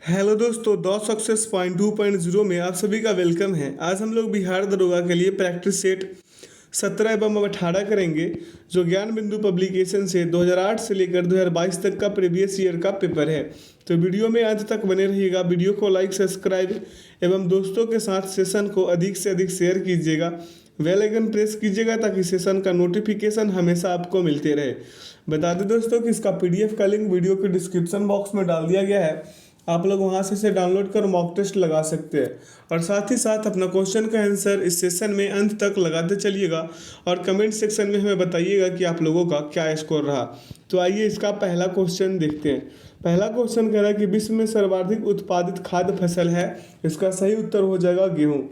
Hello दोस्तों, the success point 2.0 में आप सभी का वेलकम है। आज हम लोग बिहार दरोगा के लिए प्रैक्टिस सेट 17 एवं 18 करेंगे, जो ज्ञान बिंदु पब्लिकेशन से 2008 से लेकर 2022 तक का प्रीवियस ईयर का पेपर है। तो वीडियो में अंत तक बने रहिएगा। वीडियो को लाइक, सब्सक्राइब एवं दोस्तों के साथ सेशन को अधिक से अधिक शेयर कीजिएगा। बेल आइकन प्रेस कीजिएगा ताकि सेशन का नोटिफिकेशन हमेशा आपको मिलते रहे। बता दें दोस्तों कि इसका पीडीएफ का लिंक वीडियो के डिस्क्रिप्शन बॉक्स में डाल दिया गया है। आप लोग वहां से इसे डाउनलोड कर मॉक टेस्ट लगा सकते हैं और साथ ही साथ अपना क्वेश्चन का आंसर इस सेशन में अंत तक लगाते चलिएगा और कमेंट सेक्शन में हमें बताइएगा कि आप लोगों का क्या स्कोर रहा। तो आइए इसका पहला क्वेश्चन देखते हैं। पहला क्वेश्चन कह रहा है कि विश्व में सर्वाधिक उत्पादित खाद्य फसल है। इसका सही उत्तर हो जाएगा गेहूँ।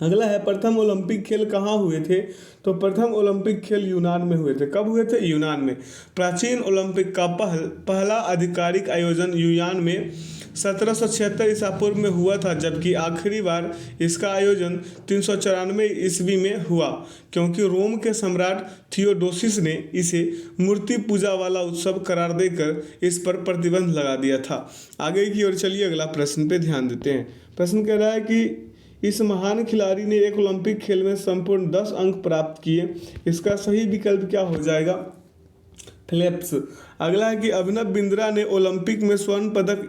अगला है, प्रथम ओलंपिक खेल कहाँ हुए थे? तो प्रथम ओलंपिक खेल यूनान में हुए थे। कब हुए थे? यूनान में। प्राचीन ओलंपिक का पहला आधिकारिक आयोजन यूनान में 1776 ईसा पूर्व में हुआ था, जबकि आखिरी बार इसका आयोजन 394 ईस्वी में हुआ, क्योंकि रोम के सम्राट थियोडोसिस ने इसे मूर्ति पूजा वाला उत्सव करार देकर इस पर प्रतिबंध लगा दिया था। आगे की ओर चलिए, अगला प्रश्न पे ध्यान देते हैं। प्रश्न कह रहा है कि इस महान खिलाड़ी ने एक ओलंपिक खेल में संपूर्ण 10 अंक प्राप्त किए। इसका सही विकल्प क्या हो जाएगा? फेल्प्स। अगला है कि अभिनव बिंद्रा ने ओलंपिक में स्वर्ण पदक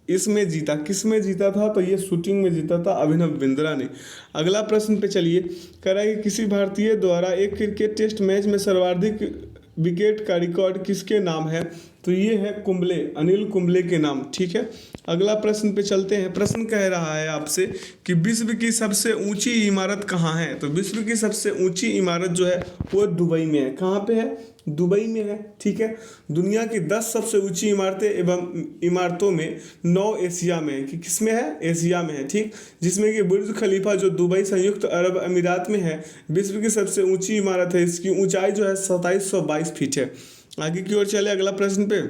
इसमें जीता। किस में जीता था? तो ये शूटिंग में जीता था अभिनव बिंद्रा ने। अगला प्रश्न पे चलिए, कह रहा है कि किसी भारतीय द्वारा एक क्रिकेट टेस्ट मैच में सर्वाधिक विकेट का रिकॉर्ड किसके नाम है? तो ये है कुंबले, अनिल कुंबले के नाम। ठीक है, अगला प्रश्न पे चलते हैं। प्रश्न कह रहा है आपसे कि विश्व की सबसे ऊंची इमारत कहाँ है? तो विश्व की सबसे ऊंची इमारत जो है वो दुबई में है। कहाँ पे है? दुबई में है। ठीक है, दुनिया की 10 सबसे ऊंची इमारतें एवं इमारतों में 9 एशिया में है। कि किस में है? एशिया में है। ठीक, जिसमें कि बुर्ज खलीफा जो दुबई संयुक्त अरब अमीरात में है, विश्व की सबसे ऊंची इमारत है। इसकी ऊंचाई जो है 2722 फीट है। आगे की ओर चले, अगला प्रश्न पे।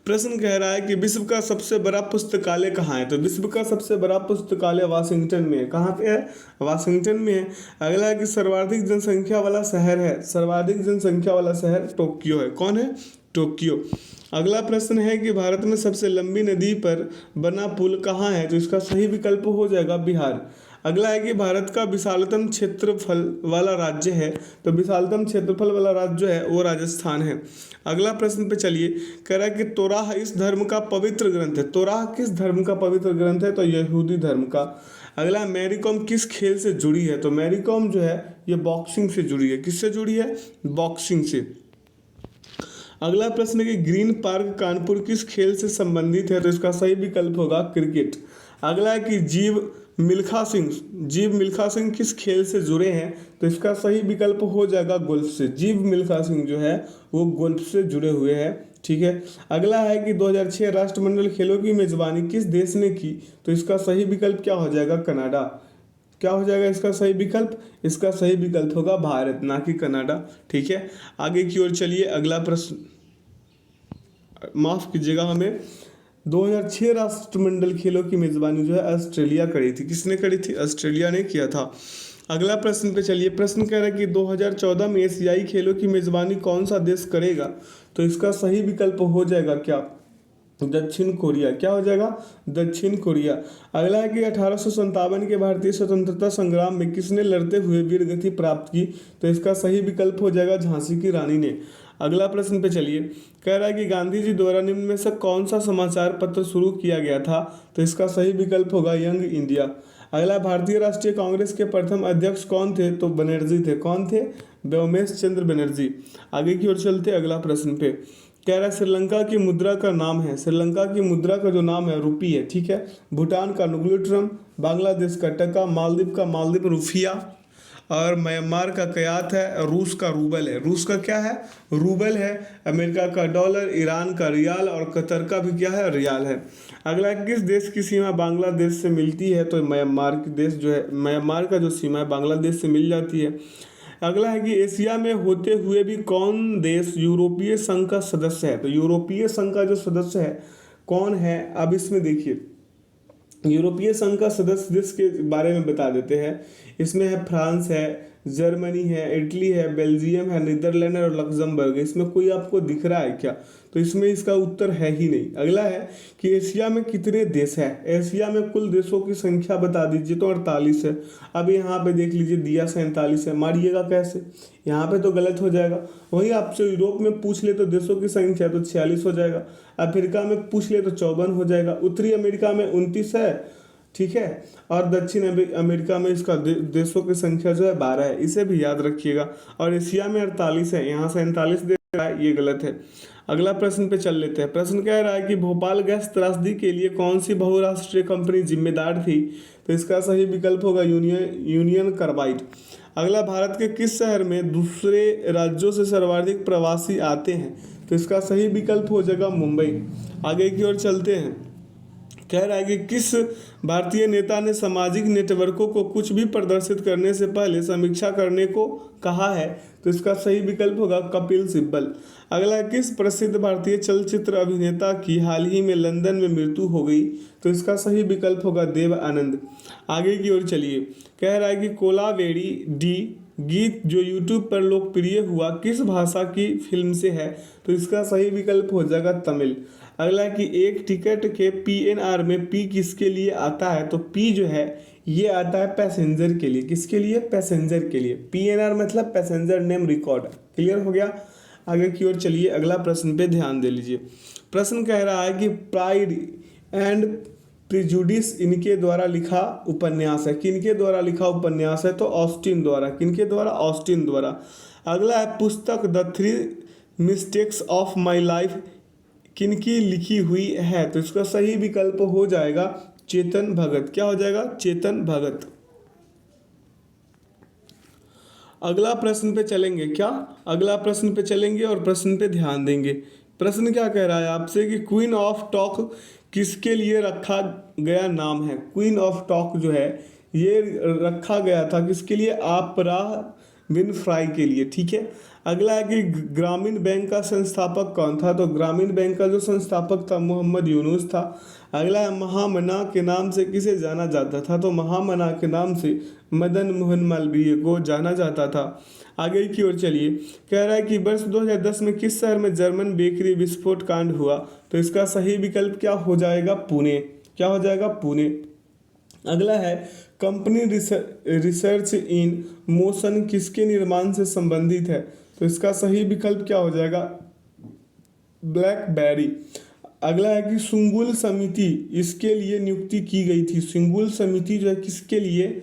प्रश्न कह रहा है कि विश्व का सबसे बड़ा पुस्तकालय कहाँ है? तो विश्व का सबसे बड़ा पुस्तकालय वाशिंगटन में है। कहाँ पे है? वाशिंगटन में है। अगला है कि सर्वाधिक जनसंख्या वाला शहर है। सर्वाधिक जनसंख्या वाला शहर टोक्यो है। कौन है? टोक्यो। अगला प्रश्न है कि भारत में सबसे लंबी नदी पर बना पुल कहाँ है? तो इसका सही विकल्प हो जाएगा बिहार। अगला है कि भारत का विशालतम क्षेत्रफल वाला राज्य है। तो विशालतम क्षेत्रफल वाला राज्य जो है वो राजस्थान है। अगला प्रश्न पे चलिए, कह रहा है कि तोराह इस धर्म का पवित्र ग्रंथ है। तोराह किस धर्म का पवित्र ग्रंथ है? तो यहूदी धर्म का। अगला, मैरी कॉम किस खेल से जुड़ी है? तो मैरी कॉम जो है ये बॉक्सिंग से जुड़ी है। किससे जुड़ी है? बॉक्सिंग से। अगला प्रश्न है कि ग्रीन पार्क कानपुर किस खेल से संबंधित है? तो इसका सही विकल्प होगा क्रिकेट। अगला है कि जीव मिल्खा सिंह किस खेल से जुड़े हैं? तो इसका सही विकल्प हो जाएगा गोल्फ से। जीव मिल्खा सिंह जो है वो गोल्फ से जुड़े हुए हैं। ठीक है, अगला है कि 2006 राष्ट्रमंडल खेलों की मेजबानी किस देश ने की? तो इसका सही विकल्प क्या हो जाएगा? कनाडा। क्या हो जाएगा इसका सही विकल्प? इसका सही विकल्प होगा भारत, ना कि कनाडा। ठीक है, आगे की ओर चलिए, अगला प्रश्न, माफ कीजिएगा हमें, 2006 राष्ट्रमंडल खेलों की मेजबानी जो है ऑस्ट्रेलिया करी थी। किसने करी थी? ऑस्ट्रेलिया ने किया था। अगला प्रश्न पे चलिए। प्रश्न कह रहा है कि 2014 में एशियाई खेलों की मेजबानी कौन सा देश करेगा? तो इसका सही विकल्प हो जाएगा क्या? दक्षिण कोरिया। क्या हो जाएगा? दक्षिण कोरिया। अगला है कि 1857 के भारतीय स्वतंत्रता संग्राम में किसने लड़ते हुए वीरगति प्राप्त की? तो इसका सही विकल्प हो जाएगा झांसी की रानी ने। अगला प्रश्न पे चलिए, कह रहा है कि गांधी जी द्वारा निम्न में से कौन सा समाचार पत्र शुरू किया गया था? तो इसका सही विकल्प होगा यंग इंडिया। अगला, भारतीय राष्ट्रीय कांग्रेस के प्रथम अध्यक्ष कौन थे? तो बनर्जी थे। कौन थे? व्योमेश चंद्र बनर्जी। आगे की ओर चलते अगला प्रश्न पे। कह रहा है श्रीलंका की मुद्रा का नाम है। श्रीलंका की मुद्रा का जो नाम है रुपी है। ठीक है, भूटान का नुग्लेट्रम, बांग्लादेश का टका, मालदीव का मालदीव रुफिया और म्यांमार का कयात है, रूस का रूबल है। रूस का क्या है? रूबल है। अमेरिका का डॉलर, ईरान का रियाल और कतर का भी क्या है? रियाल है। अगला, किस देश की सीमा बांग्लादेश से मिलती है? तो म्यांमार की देश जो है, म्यांमार का जो सीमा है बांग्लादेश से मिल जाती है। अगला है कि एशिया में होते हुए भी कौन देश यूरोपीय संघ का सदस्य है? तो यूरोपीय संघ का जो सदस्य है कौन है? अब इसमें देखिए, यूरोपीय संघ का सदस्य देश के बारे में बता देते हैं। इसमें है फ्रांस है, जर्मनी है, इटली है, बेल्जियम है, नीदरलैंड और लक्जमबर्ग। इसमें कोई आपको दिख रहा है क्या? तो इसमें इसका उत्तर है ही नहीं। अगला है कि एशिया में कितने देश हैं। एशिया में कुल देशों की संख्या बता दीजिए, तो 48 है। अब यहाँ पे देख लीजिए दिया 47 है, मारिएगा कैसे, यहाँ पे तो गलत हो जाएगा। वहीं आपसे यूरोप में पूछ ले तो देशों की संख्या तो 46 हो जाएगा। अफ्रीका में पूछ ले तो 54 हो जाएगा। उत्तरी अमेरिका में 29 है, ठीक है। और दक्षिण अमेरिका में इसका देशों की संख्या जो है 12 है, इसे भी याद रखिएगा। और एशिया में 48 है, यहाँ 47 दे रहा है, ये गलत है। अगला प्रश्न पे चल लेते हैं। प्रश्न कह रहा है कि भोपाल गैस त्रासदी के लिए कौन सी बहुराष्ट्रीय कंपनी जिम्मेदार थी। तो इसका सही विकल्प होगा यूनियन कार्बाइड। अगला, भारत के किस शहर में दूसरे राज्यों से सर्वाधिक प्रवासी आते हैं। तो इसका सही विकल्प हो जाएगा मुंबई। आगे की ओर चलते हैं। कह रहा है कि किस भारतीय नेता ने सामाजिक नेटवर्कों को कुछ भी प्रदर्शित करने से पहले समीक्षा करने को कहा है। तो इसका सही विकल्प होगा कपिल सिब्बल। अगला, किस प्रसिद्ध भारतीय चलचित्र अभिनेता की हाल ही में लंदन में मृत्यु हो गई। तो इसका सही विकल्प होगा देव आनंद। आगे की ओर चलिए। कह रहा है कि कोलावेरी डी गीत जो यूट्यूब पर लोकप्रिय हुआ किस भाषा की फिल्म से है। तो इसका सही विकल्प हो जाएगा तमिल। अगला कि एक टिकट के पीएनआर में पी किसके लिए आता है। तो पी जो है ये आता है पैसेंजर के लिए। किसके लिए, पैसेंजर के लिए। पीएनआर मतलब पैसेंजर नेम रिकॉर्ड। क्लियर हो गया। आगे की ओर चलिए, अगला प्रश्न पे ध्यान दे लीजिए। प्रश्न कह रहा है कि प्राइड एंड प्रिजुडिस इनके द्वारा लिखा उपन्यास है। किनके द्वारा लिखा उपन्यास है। तो ऑस्टिन द्वारा। किनके द्वारा, ऑस्टिन द्वारा। अगला है पुस्तक the 3 mistakes of my life किनकी लिखी हुई है। तो इसका सही विकल्प हो जाएगा चेतन भगत। क्या हो जाएगा, चेतन भगत। अगला प्रश्न पे चलेंगे क्या, अगला प्रश्न पे चलेंगे और प्रश्न पे ध्यान देंगे। प्रश्न क्या कह रहा है आपसे कि क्वीन ऑफ टॉक किसके लिए रखा गया नाम है। क्वीन ऑफ टॉक जो है ये रखा गया था किसके लिए, आपरा विनफ्राई के लिए, ठीक है। अगला है कि ग्रामीण बैंक का संस्थापक कौन था। तो ग्रामीण बैंक का जो संस्थापक था मोहम्मद यूनुस था। अगला है महामना के नाम से किसे जाना जाता था। तो महामना के नाम से मदन मोहन मालवीय को जाना जाता था। आगे की ओर चलिए। कह रहा है कि वर्ष 2010 में किस शहर में जर्मन बेकरी विस्फोट कांड हुआ। तो इसका सही विकल्प क्या हो जाएगा, पुणे। क्या हो जाएगा, पुणे। अगला है कंपनी रिसर्च इन मोशन किसके निर्माण से संबंधित है। तो इसका सही विकल्प क्या हो जाएगा, ब्लैकबेरी। अगला है कि सुंगुल समिति इसके लिए नियुक्ति की गई थी। सुंगुल समिति जो है किसके लिए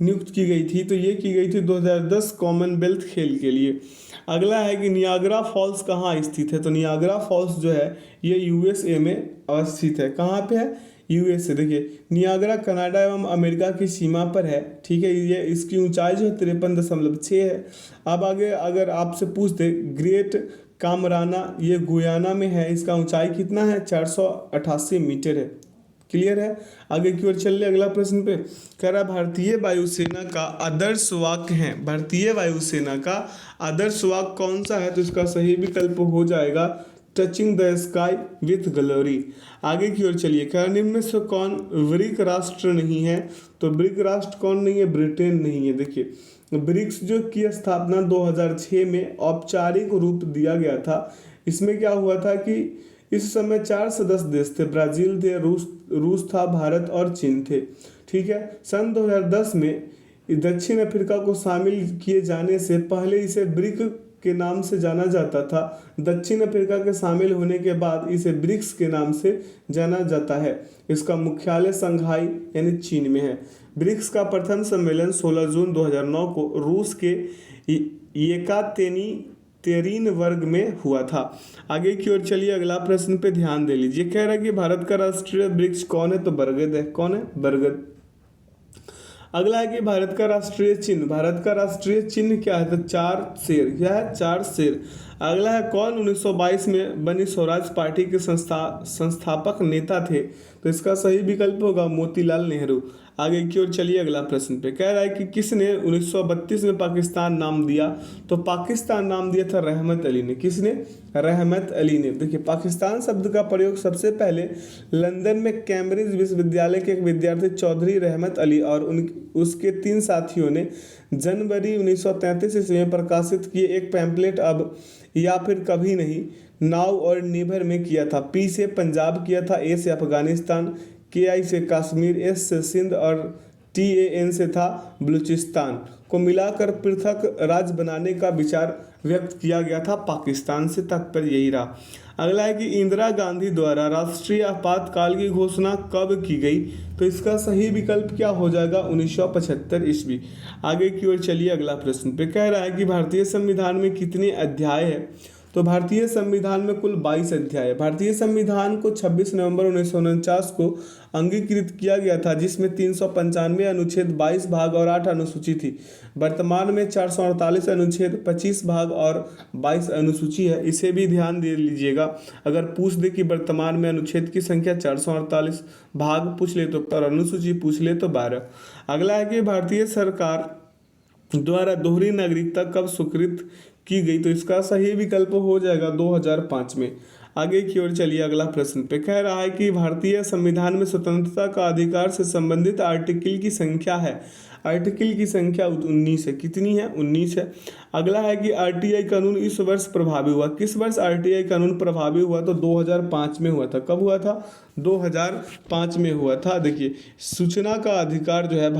नियुक्त की गई थी। तो ये की गई थी 2010 कॉमनवेल्थ खेल के लिए। अगला है कि नियाग्रा फॉल्स कहाँ स्थित है। तो नियाग्रा फॉल्स जो है ये यूएसए में अवस्थित है। कहाँ पे है, यूएसए। देखिए नियाग्रा कनाडा एवं अमेरिका की सीमा पर है, ठीक है। ये इसकी ऊंचाई जो है 53.6 है। अब आगे अगर आपसे पूछ दे ग्रेट कामराना ये गुयाना में है, इसका ऊंचाई कितना है, 488 मीटर है। क्लियर है। आगे की ओर चल ले अगला प्रश्न पे। कह रहा भारतीय वायुसेना का आदर्श वाक्य है। भारतीय वायुसेना का आदर्श वाक्य कौन सा है। तो इसका सही विकल्प हो जाएगा touching the sky with glory. आगे की ओर चलिए। कह निम्न में से कौन ब्रिक राष्ट्र नहीं है। तो ब्रिक राष्ट्र कौन नहीं है, ब्रिटेन नहीं है। देखिए ब्रिक्स जो की स्थापना 2006 में औपचारिक रूप दिया गया था। इसमें क्या हुआ था कि इस समय 4 सदस्य देश थे, ब्राजील थे, रूस था, भारत और चीन थे, ठीक है। सन 2010 में दक्षिण अफ्रीका को शामिल किए जाने से पहले इसे ब्रिक के नाम से जाना जाता था। दक्षिण अफ्रीका के शामिल होने के बाद इसे ब्रिक्स के नाम से जाना जाता है। इसका मुख्यालय संघाई यानी चीन में है। ब्रिक्स का प्रथम सम्मेलन 16 जून 2009 को रूस के येकातेरिन वर्ग में हुआ था। आगे की ओर चलिए अगला प्रश्न पे ध्यान दे लीजिए। कह रहा है कि भारत का राष्ट्रीय वृक्ष कौन है। तो बरगद है। कौन है, बरगद। अगला है कि भारत का राष्ट्रीय चिन्ह, भारत का राष्ट्रीय चिन्ह क्या है। तो 4 शेर। क्या है, 4 शेर। अगला है कौन 1922 में बनी स्वराज पार्टी के संस्थापक नेता थे। तो इसका सही विकल्प होगा मोतीलाल नेहरू। आगे की ओर चलिए अगला प्रश्न पे। कह रहा है कि किसने 1932 में पाकिस्तान नाम दिया। तो पाकिस्तान नाम दिया था रहमत अली ने। किसने, रहमत अली ने। देखिए पाकिस्तान शब्द का प्रयोग सबसे पहले लंदन में कैम्ब्रिज विश्वविद्यालय के एक विद्यार्थी चौधरी रहमत अली और उसके 3 साथियों ने जनवरी 1933 ईस्वी में प्रकाशित किए एक पैम्पलेट अब या फिर कभी नहीं। नाउ और नेवर में किया था। पी से पंजाब किया था। ए से अफगानिस्तान। के आई से कश्मीर। एस से सिंध और टी ए एन से था बलूचिस्तान को मिलाकर पृथक राज्य बनाने का विचार व्यक्त किया गया था पाकिस्तान से। तात्पर्य यही रहा। अगला है कि इंदिरा गांधी द्वारा राष्ट्रीय आपातकाल की घोषणा कब की गई? तो इसका सही विकल्प क्या हो जाएगा? 1975 ईस्वी। आगे की ओर चलिए अगला प्रश्न पे कह रहा है कि भारतीय संविधान में कितने अध्याय है? तो भारतीय संविधान में कुल 22 अध्याय है। भारतीय संविधान को 26 नवंबर 1949 को अंगीकृत किया गया था, जिसमें 395 अनुच्छेद, 22 भाग और 8 अनुसूची थी। वर्तमान में 448 अनुच्छेद, 25 भाग और 22 अनुसूची है। इसे भी ध्यान दे लीजिएगा। अगर पूछ दे कि वर्तमान में अनुच्छेद की संख्या 448, भाग पूछ ले तो और अनुसूची पूछ ले तो 12। अगला है कि भारतीय सरकार द्वारा दोहरी नागरिकता कब स्वीकृत की गई? तो इसका सही विकल्प हो जाएगा 2005 में। आगे की ओर चलिए अगला प्रश्न पे कह रहा है कि भारतीय संविधान में स्वतंत्रता का अधिकार से संबंधित आर्टिकल की संख्या है। आर्टिकल की संख्या 19 है। कितनी है? 19 है। अगला है कि आरटीआई कानून इस वर्ष प्रभावी हुआ। किस वर्ष आरटीआई कानून प्रभावी हुआ? तो 2005 में हुआ था। कब हुआ था? 2005 में हुआ था। देखिए, सूचना का अधिकार जो है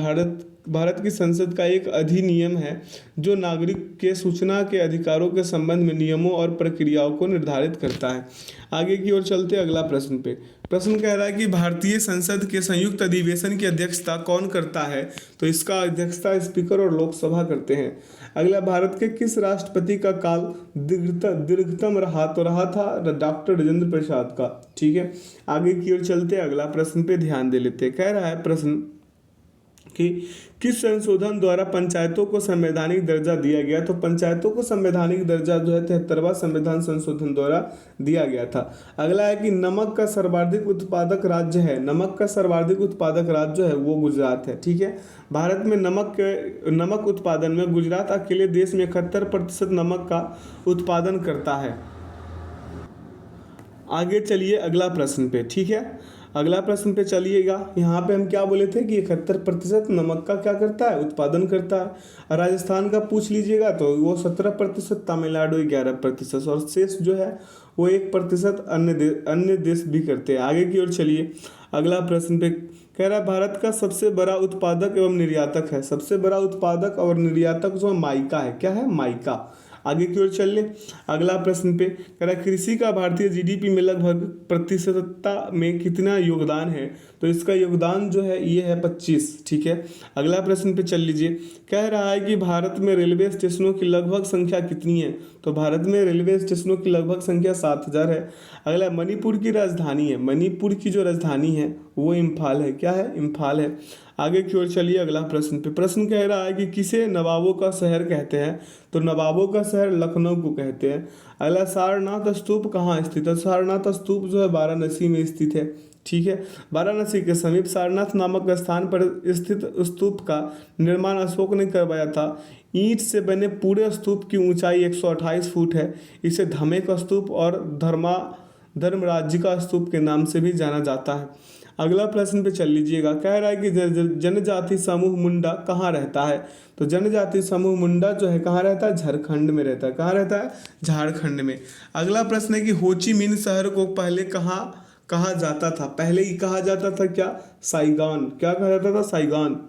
भारत की संसद का एक अधिनियम है जो नागरिक के सूचना के अधिकारों के संबंध में नियमों और प्रक्रियाओं को निर्धारित करता है। आगे की ओर चलते अगला प्रश्न पे। प्रश्न कह रहा है कि भारतीय संसद के संयुक्त अधिवेशन की अध्यक्षता कौन करता है? तो इसका अध्यक्षता स्पीकर और लोकसभा करते हैं। अगला, भारत के किस राष्ट्रपति का काल दीर्घतम रहा? तो रहा था डॉक्टर राजेंद्र प्रसाद का। ठीक है, आगे की ओर चलते अगला प्रश्न पे ध्यान दे लेते। कह रहा है प्रश्न कि किस संशोधन द्वारा पंचायतों को संवैधानिक दर्जा दिया गया? तो पंचायतों को संवैधानिक दर्जा जो है 73वां संविधान संशोधन द्वारा दिया गया था। अगला है कि नमक का सर्वाधिक उत्पादक राज्य है। नमक का सर्वाधिक उत्पादक राज्य जो है वो गुजरात है। ठीक है, भारत में नमक उत्पादन में गुजरात अकेले देश में 71% नमक का उत्पादन करता है। आगे चलिए अगला प्रश्न पे। ठीक है, अगला प्रश्न पे चलिएगा। यहाँ पे हम क्या बोले थे कि 71% नमक का क्या करता है? उत्पादन करता है। राजस्थान का पूछ लीजिएगा तो वो 17%, तमिलनाडु 11% और शेष जो है वो 1% अन्य देश भी करते हैं। आगे की ओर चलिए अगला प्रश्न पे कह रहा है भारत का सबसे बड़ा उत्पादक एवं निर्यातक है। सबसे बड़ा उत्पादक और निर्यातक जो माइका है। क्या है? माइका। आगे की ओर चलिए अगला प्रश्न पे कह रहा है कृषि का भारतीय जीडीपी में लगभग प्रतिशतता में कितना योगदान है? तो इसका योगदान जो है ये है 25। ठीक है, अगला प्रश्न पे चल लीजिए। कह रहा है कि भारत में रेलवे स्टेशनों की लगभग संख्या कितनी है? तो भारत में रेलवे स्टेशनों की लगभग संख्या 7000 है। अगला, मणिपुर की राजधानी है। मणिपुर की जो राजधानी है वो इम्फाल है। क्या है? इम्फाल है। आगे की ओर चलिए अगला प्रश्न पे। प्रश्न कह रहा है कि किसे नवाबों का शहर कहते हैं? तो नवाबों का शहर लखनऊ को कहते हैं। अगला, सारनाथ स्तूप कहाँ स्थित है? सारनाथ स्तूप जो है वाराणसी में स्थित है। ठीक है, वाराणसी के समीप सारनाथ नामक स्थान पर स्थित स्तूप का निर्माण अशोक ने करवाया था। ईंट से बने पूरे स्तूप की ऊंचाई 128 फुट है। इसे धमेक स्तूप और धर्मराजिका स्तूप के नाम से भी जाना जाता है। अगला प्रश्न पे चल लीजिएगा। कह रहा है कि जनजाति समूह मुंडा कहाँ रहता है? तो जनजाति समूह मुंडा जो है कहाँ रहता है? झारखंड में रहता है। कहाँ रहता है? झारखंड में। अगला प्रश्न है कि हो ची मिन्ह शहर को पहले कहाँ कहा जाता था? पहले ही कहा जाता था क्या? साइगॉन। क्या कहा जाता था? साइगॉन।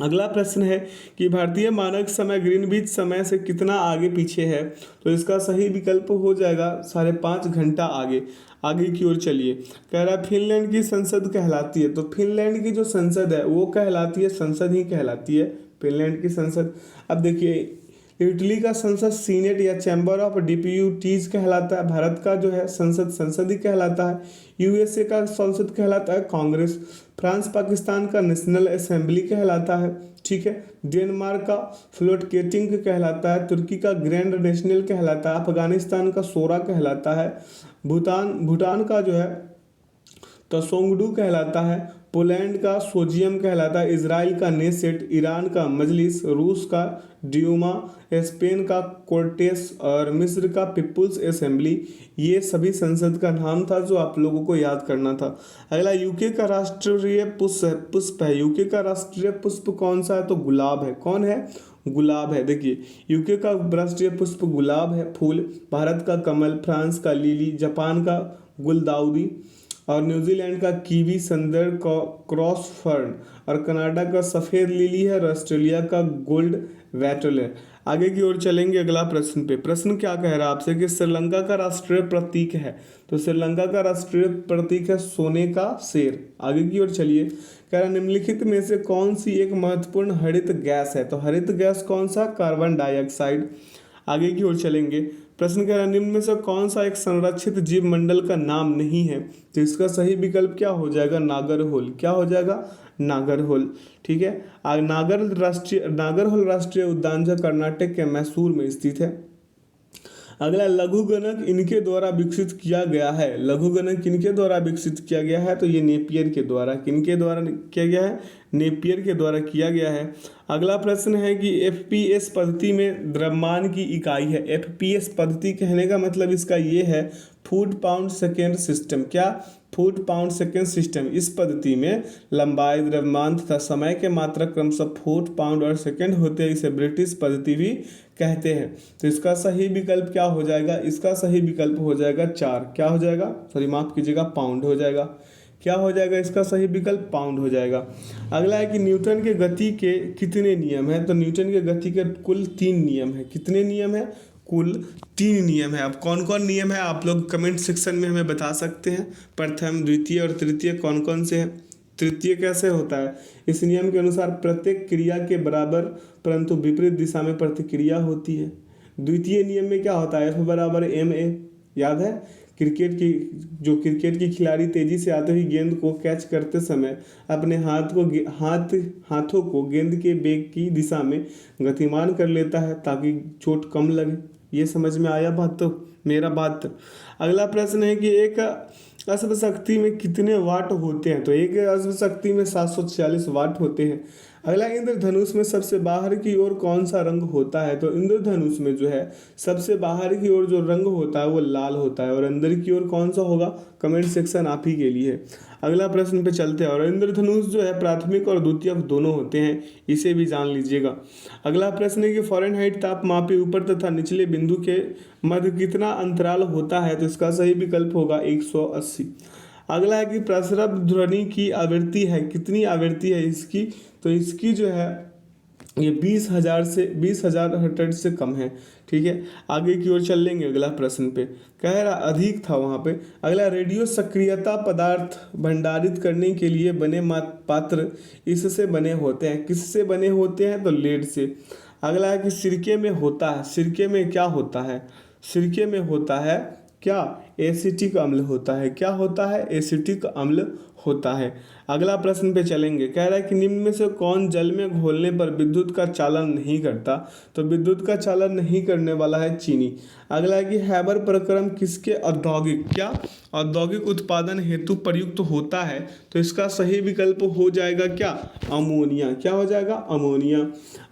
अगला प्रश्न है कि भारतीय मानक समय ग्रीनविच समय से कितना आगे पीछे है? तो इसका सही विकल्प हो जाएगा 5.5 घंटा आगे। आगे की ओर चलिए। कह रहा है फिनलैंड की संसद कहलाती है। तो फिनलैंड की जो संसद है वो कहलाती है, संसद ही कहलाती है फिनलैंड की संसद। अब देखिए, इटली का संसद सीनेट या चैम्बर ऑफ डिप्यूटीज कहलाता है। भारत का जो है संसद ही कहलाता है। यूएसए का संसद कहलाता है कांग्रेस। फ्रांस पाकिस्तान का नेशनल असेंबली कहलाता है। ठीक है, डेनमार्क का फ्लोटकेटिंग कहलाता है। तुर्की का ग्रैंड नेशनल कहलाता है। अफगानिस्तान का शोरा कहलाता है। भूटान का जो है तसोंगडू कहलाता है। पोलैंड का सोजियम कहलाता है। इजराइल का नेसेट। ईरान का मजलिस। रूस का ड्यूमा। स्पेन का कोर्टेस और मिस्र का पीपुल्स असेंबली। ये सभी संसद का नाम था जो आप लोगों को याद करना था। अगला, यूके का राष्ट्रीय पुष्प है। यूके का राष्ट्रीय पुष्प कौन सा है? तो गुलाब है। कौन है? गुलाब है। देखिए, यूके का राष्ट्रीय पुष्प गुलाब है फूल, भारत का कमल, फ्रांस का लिली, जापान का गुलदाउदी और न्यूजीलैंड का कीवी संदर क्रॉस फर्न और कनाडा का सफ़ेद लिली है और ऑस्ट्रेलिया का गोल्ड वैटल है। आगे की ओर चलेंगे अगला प्रश्न पे। प्रश्न क्या कह रहा है आपसे कि श्रीलंका का राष्ट्रीय प्रतीक है, तो श्रीलंका का राष्ट्रीय प्रतीक है सोने का शेर। आगे की ओर चलिए, कह रहा निम्नलिखित में से कौन सी एक महत्वपूर्ण हरित गैस है, तो हरित गैस कौन सा, कार्बन डाइऑक्साइड। आगे की ओर चलेंगे, प्रश्न कह रहा है निम्न में से कौन सा एक संरक्षित जीव मंडल का नाम नहीं है, तो इसका सही विकल्प क्या हो जाएगा, नागरहोल। क्या हो जाएगा, नागरहोल। ठीक है, नागरहोल राष्ट्रीय उद्यान जो कर्नाटक के मैसूर में स्थित है। अगला, लघुगणक इनके द्वारा विकसित किया गया है। लघुगणक किनके द्वारा विकसित किया गया है, तो ये नेपियर के द्वारा। किनके द्वारा किया गया है, नेपियर के द्वारा किया गया है। अगला प्रश्न है कि एफपीएस पद्धति में द्रव्यमान की इकाई है। एफपीएस पद्धति कहने का मतलब इसका ये है फुट पाउंड सेकेंड सिस्टम। क्या, फुट पाउंड सेकेंड सिस्टम। इस पद्धति में लंबाई, द्रव्यमान तथा समय के मात्रक क्रमशः फुट, पाउंड और सेकेंड होते हैं। इसे ब्रिटिश पद्धति भी कहते हैं। तो इसका सही विकल्प क्या हो जाएगा, इसका सही विकल्प हो जाएगा 4। क्या हो जाएगा, सॉरी माफ कीजिएगा, पाउंड हो जाएगा। क्या हो जाएगा इसका सही विकल्प, पाउंड हो जाएगा। अगला है कि न्यूटन के गति के कितने नियम हैं, तो न्यूटन के गति के कुल 3 नियम है। कितने नियम है, कुल 3 नियम है। अब कौन कौन नियम है आप लोग कमेंट सेक्शन में हमें बता सकते हैं। प्रथम, द्वितीय और तृतीय कौन कौन से हैं। तृतीय कैसे होता है, इस नियम के अनुसार प्रत्येक क्रिया के बराबर परंतु विपरीत दिशा में प्रतिक्रिया होती है। द्वितीय नियम में क्या होता है, एफ बराबर एम ए। याद है, क्रिकेट की खिलाड़ी तेजी से आते हुए गेंद को कैच करते समय अपने हाथों को गेंद के बेग की दिशा में गतिमान कर लेता है ताकि चोट कम लगे। ये समझ में आया बात, तो मेरा बात। अगला प्रश्न है कि एक अश्व शक्ति में कितने वाट होते हैं, तो एक अश्व शक्ति में 746 वाट होते हैं। अगला, इंद्रधनुष में सबसे बाहर की ओर कौन सा रंग होता है, तो इंद्रधनुष में जो है सबसे बाहर की ओर जो रंग होता है वो लाल होता है और अंदर की ओर कौन सा होगा, कमेंट सेक्शन आप ही के लिए। अगला प्रश्न पे चलते हैं। और इंद्रधनुष जो है प्राथमिक और द्वितीयक दोनों होते हैं, इसे भी जान लीजिएगा। अगला प्रश्न है कि फ़ारेनहाइट तापमापी ऊपर तथा निचले बिंदु के मध्य कितना अंतराल होता है, तो इसका सही विकल्प होगा 180। अगला है कि प्रसरब ध्वनि की आवृत्ति है, कितनी आवृत्ति है इसकी, तो इसकी जो है ये 20,000 हर्ट्ज से कम है। ठीक है, आगे की ओर चल लेंगे अगला प्रश्न पे। कह रहा अधिक था वहाँ पे। अगला, रेडियो सक्रियता पदार्थ भंडारित करने के लिए बने पात्र इससे बने होते हैं। किससे बने होते हैं, तो लेड से। अगला है कि सिरके में होता है, सिरके में क्या होता है, सिरके में होता है क्या, एसिटिक अम्ल होता है। क्या होता है, एसिटिक अम्ल होता है। अगला प्रश्न पे चलेंगे। कह रहा है कि निम्न में से कौन जल में घोलने पर विद्युत का चालन नहीं करता, तो विद्युत का चालन नहीं करने वाला है चीनी। अगला है कि हैबर प्रक्रम किसके औद्योगिक उत्पादन हेतु प्रयुक्त होता है, तो इसका सही विकल्प हो जाएगा क्या, अमोनिया। क्या हो जाएगा, अमोनिया।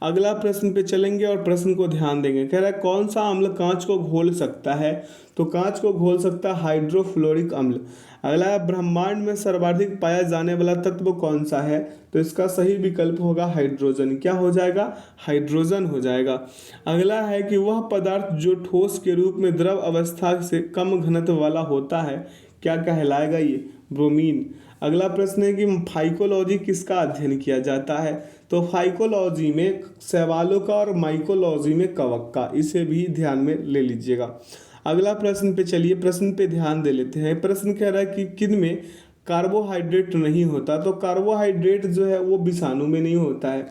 अगला प्रश्न पे चलेंगे और प्रश्न को ध्यान देंगे। कह रहा है कौन सा अम्ल कांच को घोल सकता है, तो कांच को घोल सकता है हाइड्रोफ्लोरिक अम्ल। अगला है ब्रह्मांड में सर्वाधिक पाया जाने वाला तत्व कौन सा है, तो इसका सही विकल्प होगा हाइड्रोजन। क्या हो जाएगा, हाइड्रोजन हो जाएगा। अगला है कि वह पदार्थ जो ठोस के रूप में द्रव अवस्था से कम घनत्व वाला होता है, क्या कहलाएगा, ये ब्रोमीन। अगला प्रश्न है कि फाइकोलॉजी किसका अध्ययन किया जाता है, तो फाइकोलॉजी में शैवालों का और माइकोलॉजी में कवक का, इसे भी ध्यान में ले लीजिएगा। अगला प्रश्न पे चलिए, प्रश्न पे ध्यान दे लेते हैं। प्रश्न कह रहा है कि किन में कार्बोहाइड्रेट नहीं होता, तो कार्बोहाइड्रेट जो है वो विषाणु में नहीं होता है।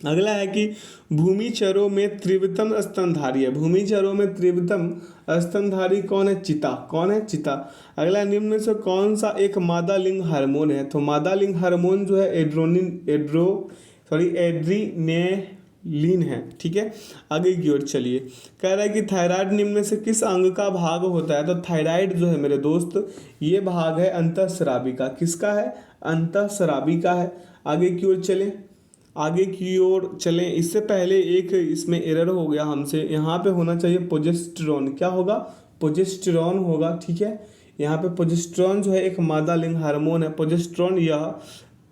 अगला है कि भूमिचरों में त्रिवितम स्तनधारी है, भूमिचरों में त्रिवितम स्तनधारी कौन है, चिता। कौन है, चिता। अगला, निम्न में से कौन सा एक मादा लिंग हार्मोन है, तो मादा लिंग हार्मोन जो है एड्रीनेलिन है। ठीक है, आगे की ओर चलिए। कह रहा है कि थायराइड निम्न में से किस अंग का भाग होता है, तो थायराइड जो है मेरे दोस्त ये भाग है अंतःस्रावी का। किसका है, अंतःस्रावी का है। आगे की ओर चलें, आगे की ओर चलें। इससे पहले एक इसमें एरर हो गया हमसे, यहाँ पे होना चाहिए प्रोजेस्टेरॉन। क्या होगा, प्रोजेस्टेरॉन होगा। ठीक है, यहाँ पे प्रोजेस्टेरॉन जो है एक मादा लिंग हार्मोन है। प्रोजेस्टेरॉन यह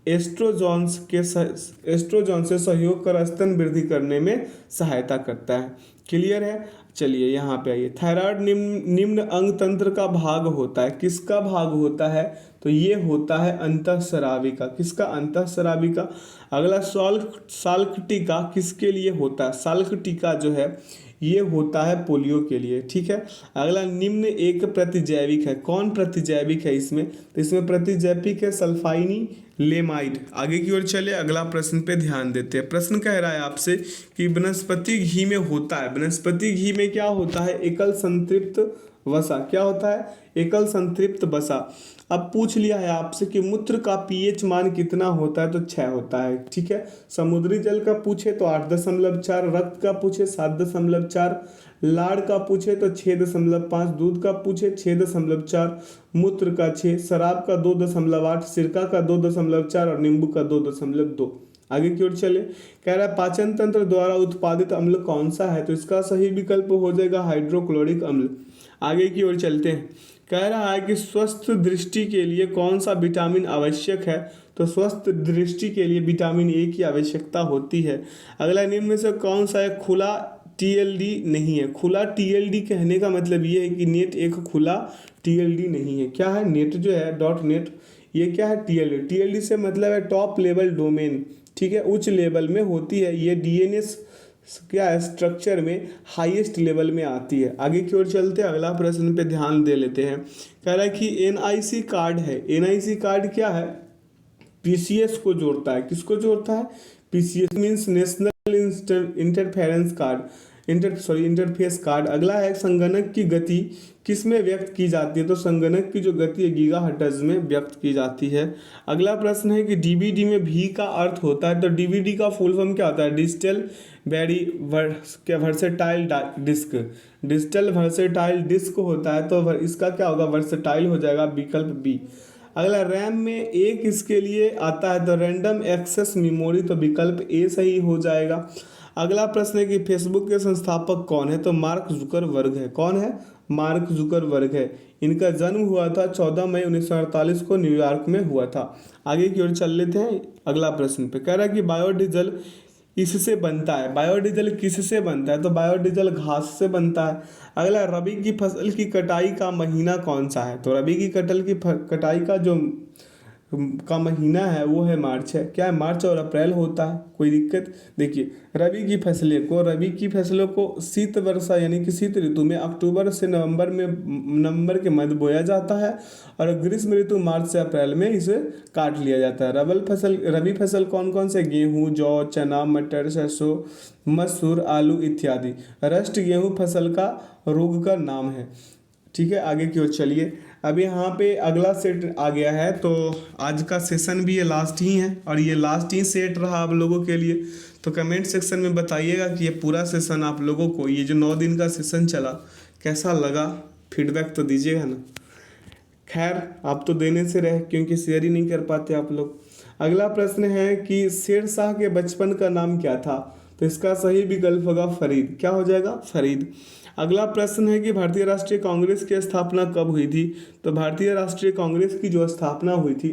एस्ट्रोजॉन से सहयोग कर स्तन वृद्धि करने में सहायता करता है। क्लियर है। चलिए यहाँ पे आइए, थायराइड निम्न अंग तंत्र का भाग होता है। किसका भाग होता है? तो ये होता है अंतःस्रावी का। किसका? अंतःस्रावी का। अगला साल्क टीका किसके लिए होता है? साल्क टीका जो है ये होता है पोलियो के लिए। ठीक है। अगला निम्न एक प्रतिजैविक है। कौन प्रतिजैविक है इसमें? तो इसमें प्रतिजैविक है सल्फाइनी लेमाइड। आगे की ओर चले, अगला प्रश्न पे ध्यान देते हैं। प्रश्न कह रहा है आपसे कि वनस्पति घी में होता है, वनस्पति घी में क्या होता है? एकल संतृप्त वसा। क्या होता है? एकल संतृप्त वसा। अब पूछ लिया है आपसे कि मूत्र का पीएच मान कितना होता है? तो 6 होता है। ठीक है। समुद्री जल का पूछे तो 8.4, रक्त का पूछे 7.4, लाड़ का पूछे तो 6.5, दूध का पूछे 6.4, मूत्र का 6, शराब का 2.8, सिरका का 2.4 और नींबू का 2.2। आगे की ओर चले, कह रहा है पाचन तंत्र द्वारा उत्पादित अम्ल कौन सा है? तो इसका सही विकल्प हो जाएगा हाइड्रोक्लोरिक अम्ल। आगे की ओर चलते हैं। कह रहा है कि स्वस्थ दृष्टि के लिए कौन सा विटामिन आवश्यक है? तो स्वस्थ दृष्टि के लिए विटामिन ए की आवश्यकता होती है। अगला निम्न में से कौन सा है खुला टीएलडी नहीं है? खुला टीएलडी कहने का मतलब ये है कि नेट एक खुला टीएलडी नहीं है। क्या है? नेट जो है डॉट नेट, ये क्या है? टीएलडी। टीएलडी से मतलब है टॉप लेवल डोमेन। ठीक है, उच्च लेवल में होती है ये। डीएनए क्या है? स्ट्रक्चर में हाईएस्ट लेवल में आती है। आगे की ओर चलते हैं, अगला प्रश्न पे ध्यान दे लेते हैं। कह रहा है कि एनआईसी कार्ड है। एनआईसी कार्ड क्या है? पीसीएस को जोड़ता है। किसको जोड़ता है? PCS means national interference card, interface card. अगला है संगणक की गति किस में व्यक्त की जाती है? तो संगणक की जो गति है गीगाहर्ट्ज में व्यक्त की जाती है। अगला प्रश्न है कि डीवीडी में भी का अर्थ होता है। तो डीवीडी का फुल फॉर्म क्या होता है? Digital versatile disc. Digital versatile disc होता है, तो इसका क्या होगा? वर्सेटाइल हो जाएगा, विकल्प बी। अगला रैम में एक इसके लिए आता है तो रैंडम एक्सेस मेमोरी, तो विकल्प ए सही हो जाएगा। अगला प्रश्न है कि फेसबुक के संस्थापक कौन है? तो मार्क जुकरबर्ग है। कौन है? मार्क जुकरबर्ग है। इनका जन्म हुआ था 14 मई 1948 को न्यूयॉर्क में हुआ था। आगे की ओर चल लेते हैं, अगला प्रश्न पे कह रहा है कि बायोडीजल इससे बनता है। बायोडीजल किससे बनता है? तो बायोडीजल घास से बनता है। अगला रबी की फसल की कटाई का महीना कौन सा है? तो रबी की कटाई का जो महीना है वो है मार्च है। क्या है? मार्च और अप्रैल होता है। कोई दिक्कत? देखिए, रबी की फसलों को शीत वर्षा यानी कि शीत ऋतु में अक्टूबर से नवंबर के मध्य बोया जाता है और ग्रीष्म ऋतु मार्च से अप्रैल में इसे काट लिया जाता है। रबी फसल कौन कौन से? गेहूँ, जौ, चना, मटर, सरसों, मसूर, आलू इत्यादि। रस्ट गेहूँ फसल का रोग का नाम है। ठीक है, आगे की ओर चलिए। अब यहाँ पे अगला सेट आ गया है, तो आज का सेशन भी ये लास्ट ही है और ये लास्ट ही सेट रहा आप लोगों के लिए। तो कमेंट सेक्शन में बताइएगा कि ये पूरा सेशन आप लोगों को, ये जो 9 दिन का सेशन चला, कैसा लगा? फीडबैक तो दीजिएगा ना। खैर, आप तो देने से रहे क्योंकि शेयर ही नहीं कर पाते आप लोग। अगला प्रश्न है कि शेरशाह के बचपन का नाम क्या था? तो इसका सही विकल्प होगा फरीद। क्या हो जाएगा? फरीद। अगला प्रश्न है कि भारतीय राष्ट्रीय कांग्रेस की स्थापना कब हुई थी? तो भारतीय राष्ट्रीय कांग्रेस की जो स्थापना हुई थी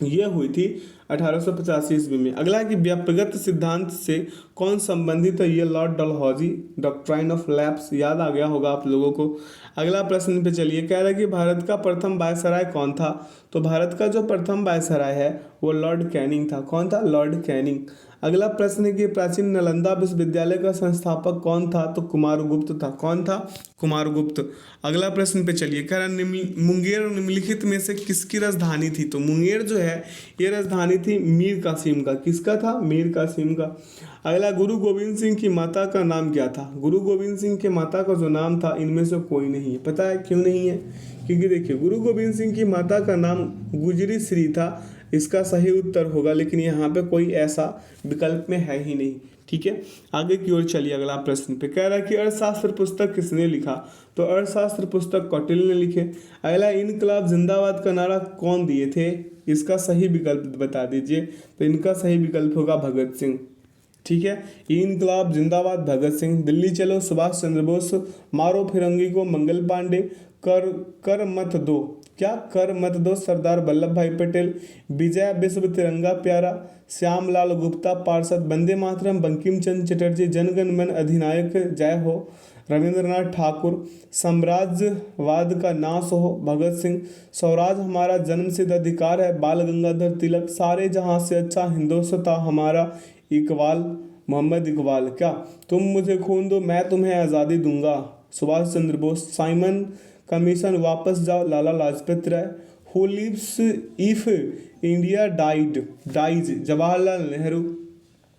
ये हुई थी 1885 ईस्वी में। अगला है कि व्यापकगत सिद्धांत से कौन संबंधित है? ये Lord Dalhousie, doctrine of lapse, याद आ गया होगा आप लोगों को। अगला प्रश्न पे चलिए, कह रहा है कि भारत का प्रथम वायसराय कौन था? तो भारत का जो प्रथम वायसराय है वो लॉर्ड कैनिंग था। कौन था? Lord Canning. अगला प्रश्न है कि प्राचीन नालंदा विश्वविद्यालय का संस्थापक कौन था? तो कुमारगुप्त था। कौन था? कुमारगुप्त। अगला प्रश्न पे चलिए, कह रहा मुंगेर निम्नलिखित में से किसकी राजधानी थी? तो मुंगेर जो है ये राजधानी थी मीर कासिम का। किसका था? मीर कासिम का। अगला, गुरु गोविंद सिंह की माता का नाम क्या था? गुरु गोविंद सिंह के माता का जो नाम था इनमें से कोई नहीं है। पता है क्यों नहीं है? क्योंकि देखिए, गुरु गोविंद सिंह की माता का नाम गुजरी श्री था, इसका सही उत्तर होगा, लेकिन यहाँ पे कोई ऐसा विकल्प में है ही नहीं। ठीक है, आगे की ओर चलिए। अगला प्रश्न पे कह रहा है कि अर्थशास्त्र पुस्तक किसने लिखा? तो अर्थशास्त्र पुस्तक कौटिल्य ने लिखे। अगला, इनकलाब जिंदाबाद का नारा कौन दिए थे? इसका सही विकल्प बता दीजिए। तो इनका सही विकल्प होगा भगत सिंह। ठीक है, इनकलाब जिंदाबाद भगत सिंह, दिल्ली चलो सुभाष चंद्र बोस, मारो फिरंगी को मंगल पांडे, कर मत दो क्या कर मत दो सरदार वल्लभ भाई पटेल, विजय विश्व तिरंगा प्यारा, श्यामलाल गुप्ता पार्षद, वंदे मातरम बंकिम चंद्र चटर्जी, जनगण मन अधिनायक जय हो, रविंद्रनाथ ठाकुर, साम्राज्यवाद का नाश हो भगत सिंह, स्वराज हमारा जन्मसिद्ध अधिकार है बाल गंगाधर तिलक, सारे जहां से अच्छा हिंदुस्तान हमारा इकबाल मोहम्मद इकबाल, क्या तुम मुझे खून दो मैं तुम्हें आज़ादी दूंगा सुभाष चंद्र बोस, साइमन कमीशन वापस जाओ Lala Lajpat Rai, who lives if India dies Jawaharlal Nehru,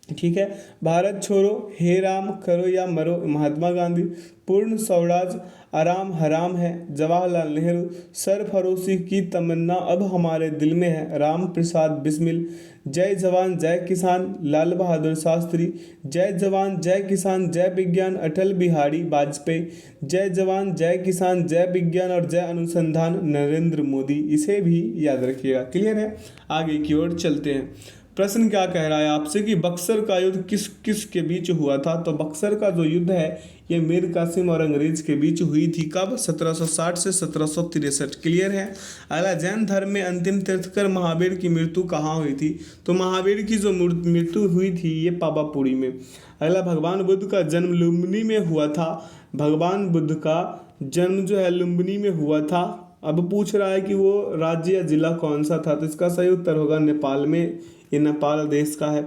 ठीक है, भारत छोड़ो हे राम करो या मरो महात्मा गांधी, पूर्ण स्वराज आराम हराम है जवाहरलाल नेहरू, सरफरोशी की तमन्ना अब हमारे दिल में है राम प्रसाद बिस्मिल, जय जवान जय किसान लाल बहादुर शास्त्री, जय जवान जय किसान जय विज्ञान अटल बिहारी वाजपेयी, जय जवान जय किसान जय विज्ञान और जय अनुसंधान नरेंद्र मोदी। इसे भी याद रखिएगा। क्लियर है, आगे की ओर चलते हैं। प्रश्न क्या कह रहा है आपसे कि बक्सर का युद्ध किस किस के बीच हुआ था। तो बक्सर का जो युद्ध है ये मीर कासिम और अंग्रेज के बीच हुई थी। कब? 1760 से 1763। क्लियर है। अगला, जैन धर्म में अंतिम तीर्थकर महावीर की मृत्यु कहाँ हुई थी। तो महावीर की जो मृत्यु हुई थी ये पावापुरी में। अगला, भगवान बुद्ध का जन्म लुम्बिनी में हुआ था। भगवान बुद्ध का जन्म जो है लुम्बिनी में हुआ था। अब पूछ रहा है कि वो राज्य या जिला कौन सा था। तो इसका सही उत्तर होगा नेपाल में। ये नेपाल देश का है।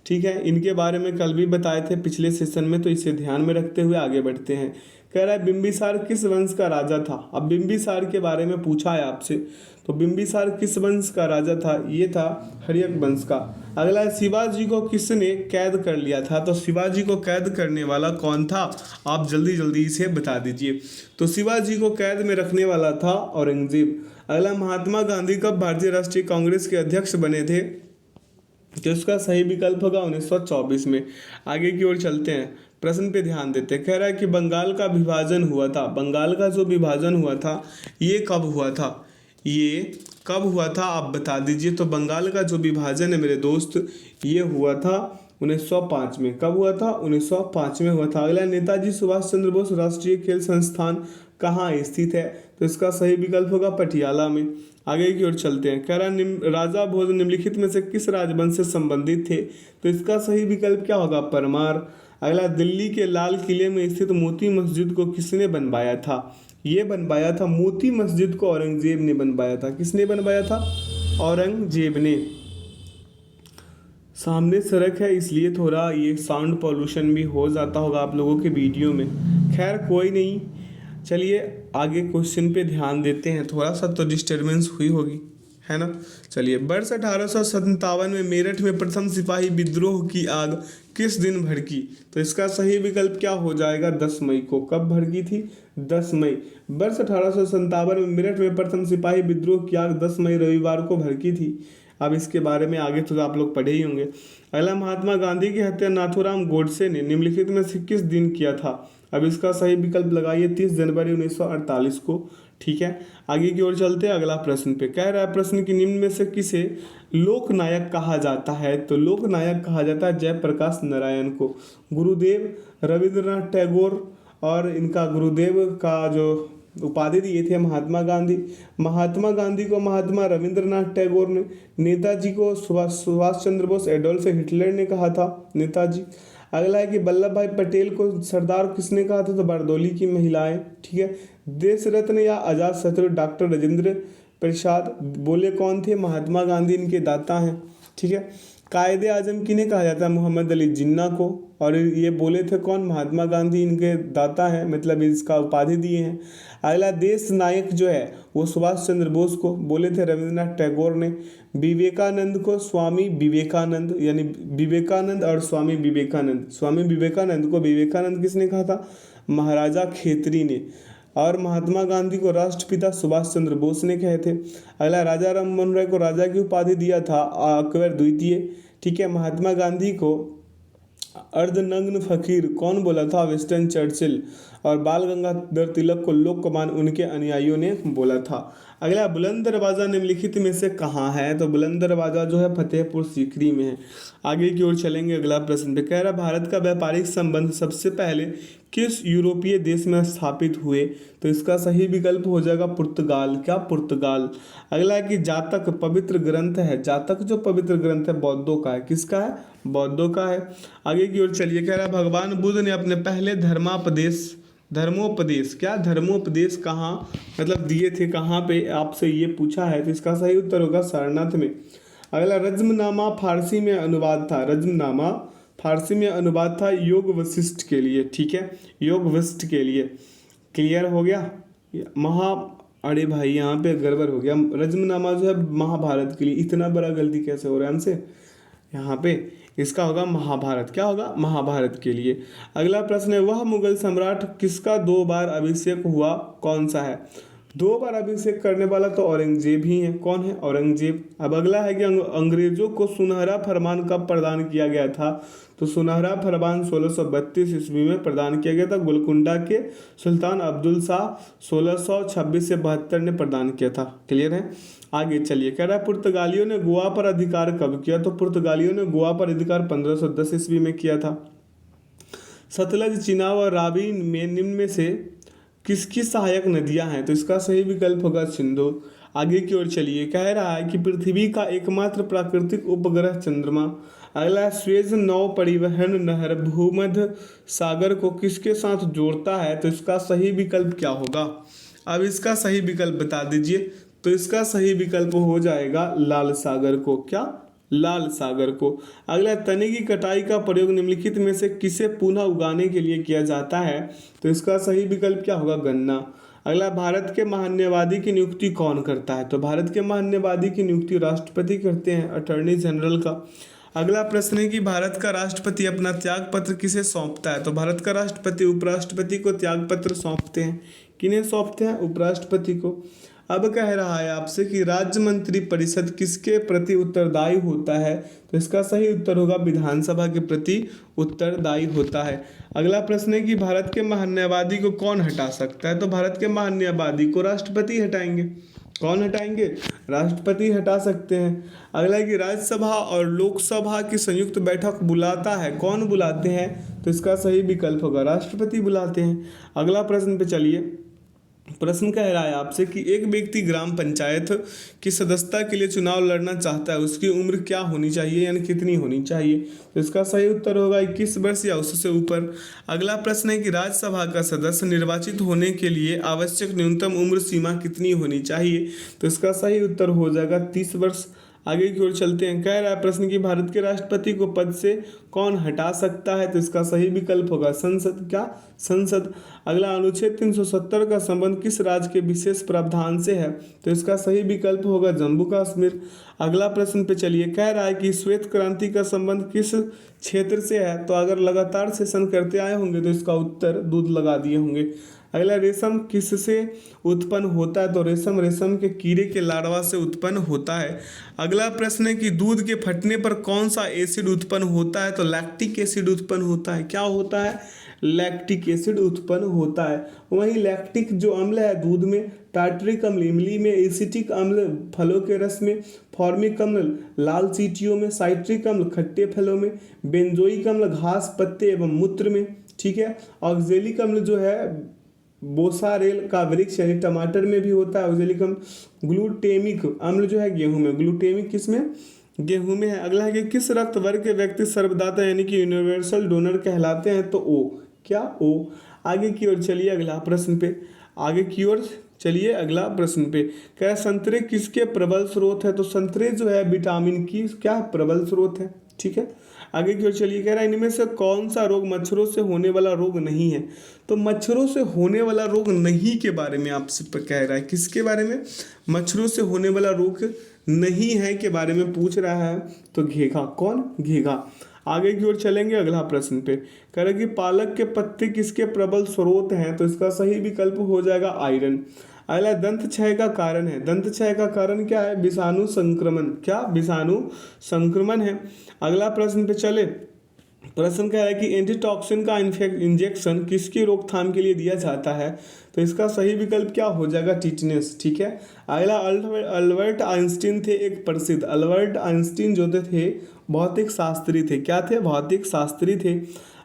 ठीक है, इनके बारे में कल भी बताए थे पिछले सेशन में, तो इसे ध्यान में रखते हुए आगे बढ़ते हैं। कह रहा है बिंबिसार किस वंश का राजा था। अब बिंबिसार के बारे में पूछा है आपसे, तो बिंबिसार किस वंश का राजा था। ये था हर्यक वंश का। अगला है, शिवाजी को किसने कैद कर लिया था। तो शिवाजी को कैद करने वाला कौन था, आप जल्दी जल्दी इसे बता दीजिए। तो शिवाजी को कैद में रखने वाला था औरंगजेब। अगला, महात्मा गांधी कब भारतीय राष्ट्रीय कांग्रेस के अध्यक्ष बने थे। तो इसका सही विकल्प होगा 1924 में। आगे की ओर चलते हैं, प्रश्न पे ध्यान देते हैं। कह रहा है कि बंगाल का विभाजन हुआ था। बंगाल का जो विभाजन हुआ था ये कब हुआ था, ये कब हुआ था आप बता दीजिए। तो बंगाल का जो विभाजन है मेरे दोस्त ये हुआ था 1905 में। कब हुआ था? 1905 में हुआ था। अगला, नेताजी सुभाष चंद्र बोस राष्ट्रीय खेल संस्थान कहाँ स्थित है। तो इसका सही विकल्प होगा पटियाला में। आगे की ओर चलते हैं। कह रहा है राजा भोज निम्नलिखित में से किस राजवंश से संबंधित थे। तो इसका सही विकल्प क्या होगा? परमार। अगला, दिल्ली के लाल किले में स्थित मोती मस्जिद को किसने बनवाया था। ये बनवाया था मोती मस्जिद को औरंगजेब ने बनवाया था। किसने बनवाया था? औरंगजेब ने। सामने सड़क है इसलिए थोड़ा ये साउंड पॉल्यूशन भी हो जाता होगा आप लोगों के वीडियो में। खैर कोई नहीं, चलिए आगे क्वेश्चन पे ध्यान देते हैं। थोड़ा सा तो डिस्टर्बेंस हुई होगी, है ना। चलिए, वर्ष 1857 में मेरठ में प्रथम सिपाही विद्रोह की आग किस दिन भड़की। तो इसका सही विकल्प क्या हो जाएगा? 10 मई को। कब भड़की थी? 10 मई। वर्ष 1857 में मेरठ में प्रथम सिपाही विद्रोह की आग 10 मई रविवार को भड़की थी। अब इसके बारे में आगे तो आप लोग पढ़े ही होंगे। अगला, महात्मा गांधी की हत्या नाथूराम गोडसे ने निम्नलिखित में से किस दिन किया था। अब इसका सही विकल्प लगाइए 30 जनवरी 1948 को। ठीक है, आगे की ओर चलते हैं अगला प्रश्न पे। कह रहा है प्रश्न की निम्न में से किसे लोकनायक कहा जाता है। तो लोकनायक कहा जाता है जयप्रकाश नारायण को। गुरुदेव रविंद्रनाथ टैगोर और इनका गुरुदेव का जो उपाधि दिए थे महात्मा गांधी। महात्मा गांधी को महात्मा रविंद्रनाथ टैगोर ने, नेताजी को सुभाष चंद्र बोस एडोल्फ हिटलर ने कहा था नेताजी। अगला है कि वल्लभ भाई पटेल को सरदार किसने कहा था। तो बारदौली की महिलाएं। ठीक है, देश रत्न या आजाद शत्रु डॉक्टर राजेंद्र प्रसाद बोले कौन थे? महात्मा गांधी इनके दाता हैं। ठीक है, कायदे आजम किन्हें कहा जाता है? मोहम्मद अली जिन्ना को। और ये बोले थे कौन? महात्मा गांधी इनके दाता हैं, मतलब इसका उपाधि दिए हैं। अगला, देश नायक जो है वो सुभाष चंद्र बोस को बोले थे रविंद्रनाथ टैगोर ने। विवेकानंद को स्वामी विवेकानंद, यानी विवेकानंद और स्वामी विवेकानंद। स्वामी विवेकानंद को विवेकानंद किसने कहा था? महाराजा खेतरी ने। और महात्मा गांधी को राष्ट्रपिता सुभाष चंद्र बोस ने कहे थे। अगला, राजा राम मोहन राय को राजा की उपाधि दिया था अकबर द्वितीय। ठीक है, महात्मा गांधी को अर्धनग्न फकीर कौन बोला था? Winston Churchill. और बाल गंगाधर तिलक को लोक कमान उनके अनुयायियों ने बोला था। अगला, बुलंद दरवाज़ा निम्नलिखित में से कहाँ है? तो बुलंद दरवाज़ा जो है फतेहपुर सीकरी में है। आगे की ओर चलेंगे, अगला प्रश्न पे कह रहा भारत का व्यापारिक संबंध सबसे पहले किस यूरोपीय देश में स्थापित हुए? तो इसका सही विकल्प हो जाएगा पुर्तगाल। क्या? पुर्तगाल। अगला है कि जातक पवित्र ग्रंथ है। जातक जो पवित्र ग्रंथ है बौद्धों का है। किसका है? बौद्धों का है। आगे की ओर चलिए, कह रहा भगवान बुद्ध ने अपने पहले धर्मोपदेश क्या धर्मोपदेश कहाँ मतलब दिए थे, कहाँ पे आपसे ये पूछा है? तो इसका सही उत्तर होगा सारनाथ में। अगला, रज्मनामा फारसी में अनुवाद था। रज्मनामा फारसी में अनुवाद था योग वशिष्ठ के लिए। ठीक है, योग वशिष्ठ के लिए। क्लियर हो गया? अरे भाई यहाँ पे गड़बड़ हो गया। रज्मनामा जो है महाभारत के लिए। इतना बड़ा गलती कैसे हो रहा है हमसे यहाँ पे? इसका होगा महाभारत। क्या होगा? महाभारत के लिए। अगला प्रश्न है, वह मुगल सम्राट किसका 2 बार अभिषेक हुआ, कौन सा है? 2 बार अभिषेक करने वाला तो औरंगजेब ही है। कौन है? औरंगजेब। अब अगला है कि अंग्रेजों को सुनहरा फरमान कब प्रदान किया गया था? तो सुनहरा फरमान 1632 ईस्वी में प्रदान किया गया था। गोलकुंडा के सुल्तान अब्दुल शाह 1626 से 72 ने प्रदान किया था। क्लियर है? आगे चलिए, कह रहा है पुर्तगालियों ने गोवा पर अधिकार कब किया? तो पुर्तगालियों ने गोवा पर अधिकार 1510 ईस्वी में किया था। सतलज, चिनाब और रावी में निम्न में से किसकी सहायक नदियां हैं? तो इसका सही विकल्प होगा सिंधु। आगे की ओर चलिए, कह रहा है कि पृथ्वी का एकमात्र प्राकृतिक उपग्रह चंद्रमा। अगला, स्वेज नौ परिवहन नहर भूमध्य सागर को किसके साथ जोड़ता है? तो इसका सही विकल्प क्या होगा? अब इसका सही विकल्प बता दीजिए। तो इसका सही विकल्प हो जाएगा लाल सागर को। क्या? लाल सागर को। अगला, तने की कटाई का प्रयोग निम्नलिखित में से किसे पुनः उगाने के लिए किया जाता है? तो इसका सही विकल्प क्या होगा? गन्ना। अगला, भारत के महान्यायवादी की नियुक्ति कौन करता है? तो भारत के महान्यायवादी की नियुक्ति राष्ट्रपति करते हैं, अटॉर्नी जनरल का। अगला प्रश्न है कि भारत का राष्ट्रपति अपना त्याग पत्र किसे सौंपता है? तो भारत का राष्ट्रपति उपराष्ट्रपति को त्याग पत्र सौंपते हैं। किन्हें सौंपते हैं? उपराष्ट्रपति को। अब कह रहा है आपसे कि राज्य मंत्री परिषद किसके प्रति उत्तरदायी होता है? तो इसका सही उत्तर होगा विधानसभा के प्रति उत्तरदायी होता है। अगला प्रश्न है कि भारत के महान्यायवादी को कौन हटा सकता है? तो भारत के महान्यायवादी को राष्ट्रपति हटाएंगे। कौन हटाएंगे? राष्ट्रपति हटा सकते हैं। अगला है कि राज्यसभा और लोकसभा की संयुक्त बैठक बुलाता है, कौन बुलाते हैं? तो इसका सही विकल्प होगा राष्ट्रपति बुलाते हैं। अगला प्रश्न पे चलिए, प्रश्न कह रहा है आपसे कि एक व्यक्ति ग्राम पंचायत की सदस्यता के लिए चुनाव लड़ना चाहता है, उसकी उम्र क्या होनी चाहिए, यानी कितनी होनी चाहिए? तो इसका सही उत्तर होगा 21 वर्ष या उससे ऊपर। अगला प्रश्न है कि राज्यसभा का सदस्य निर्वाचित होने के लिए आवश्यक न्यूनतम उम्र सीमा कितनी होनी चाहिए? तो इसका सही उत्तर हो जाएगा 30 वर्ष। आगे की ओर चलते हैं, कह रहा है प्रश्न कि भारत के राष्ट्रपति को पद से कौन हटा सकता है? तो इसका सही विकल्प होगा संसद। क्या? संसद। अगला, अनुच्छेद 370 का संबंध किस राज्य के विशेष प्रावधान से है? तो इसका सही विकल्प होगा जम्मू कश्मीर। अगला प्रश्न पे चलिए, कह रहा है कि श्वेत क्रांति का संबंध किस क्षेत्र से है? तो अगर लगातार सेशन करते आए होंगे तो इसका उत्तर दूध लगा दिए होंगे। अगला, रेशम किससे उत्पन्न होता है? तो रेशम के कीड़े के लार्वा से उत्पन्न होता है। अगला प्रश्न है कि दूध के फटने पर कौन सा एसिड उत्पन्न होता है? तो लैक्टिक एसिड उत्पन्न होता है। क्या होता है? लैक्टिक एसिड उत्पन्न होता है। वहीं लैक्टिक जो अम्ल है दूध में, टार्टरिक अम्ल इमली में, एसिटिक अम्ल फलों के रस में, फॉर्मिक अम्ल लाल चींटियों में, साइट्रिक अम्ल खट्टे फलों में, बेंजोइक अम्ल घास पत्ते एवं मूत्र में। ठीक है, ऑक्जेलिक अम्ल जो है बोसारेल का वृक्ष यानी टमाटर में भी होता है ऑक्जेलिक अम्ल। ग्लूटेमिक अम्ल जो है गेहूं में, ग्लूटेमिक किसमें? गेहूं में है। अगला है कि किस रक्त वर्ग के व्यक्ति सर्वदाता यानी कि यूनिवर्सल डोनर कहलाते हैं? तो ओ। क्या? ओ। आगे की ओर चलिए अगला प्रश्न पे, अगला प्रश्न पे क्या संतरे किसके प्रबल स्रोत है? तो संतरे जो है विटामिन की क्या प्रबल स्रोत है। ठीक है, आगे की ओर चलिए, कह रहा है इनमें से कौन सा रोग मच्छरों से होने वाला रोग नहीं है? तो मच्छरों से होने वाला रोग नहीं के बारे में आपसे कह रहा है। किसके बारे में? मच्छरों से होने वाला रोग नहीं है के बारे में पूछ रहा है। तो घेघा। कौन? घेघा। आगे की ओर चलेंगे अगला प्रश्न पे, कह रहा है कि पालक के पत्ते किसके प्रबल स्रोत हैं? तो इसका सही विकल्प हो जाएगा आयरन। अगला, दंत क्षय का कारण है। दंत क्षय का कारण क्या है? विषाणु संक्रमण। क्या? विषाणु संक्रमण है। अगला प्रश्न पे चले, प्रश्न कह रहा है कि एंटीटॉक्सिन का इंजेक्शन किसकी रोकथाम के लिए दिया जाता है? तो इसका सही विकल्प क्या हो जाएगा? टिटनेस। ठीक है। अगला, अल्बर्ट आइंस्टीन थे एक प्रसिद्ध, अल्बर्ट आइंस्टीन जो थे भौतिक शास्त्री थे। क्या थे? भौतिक शास्त्री थे।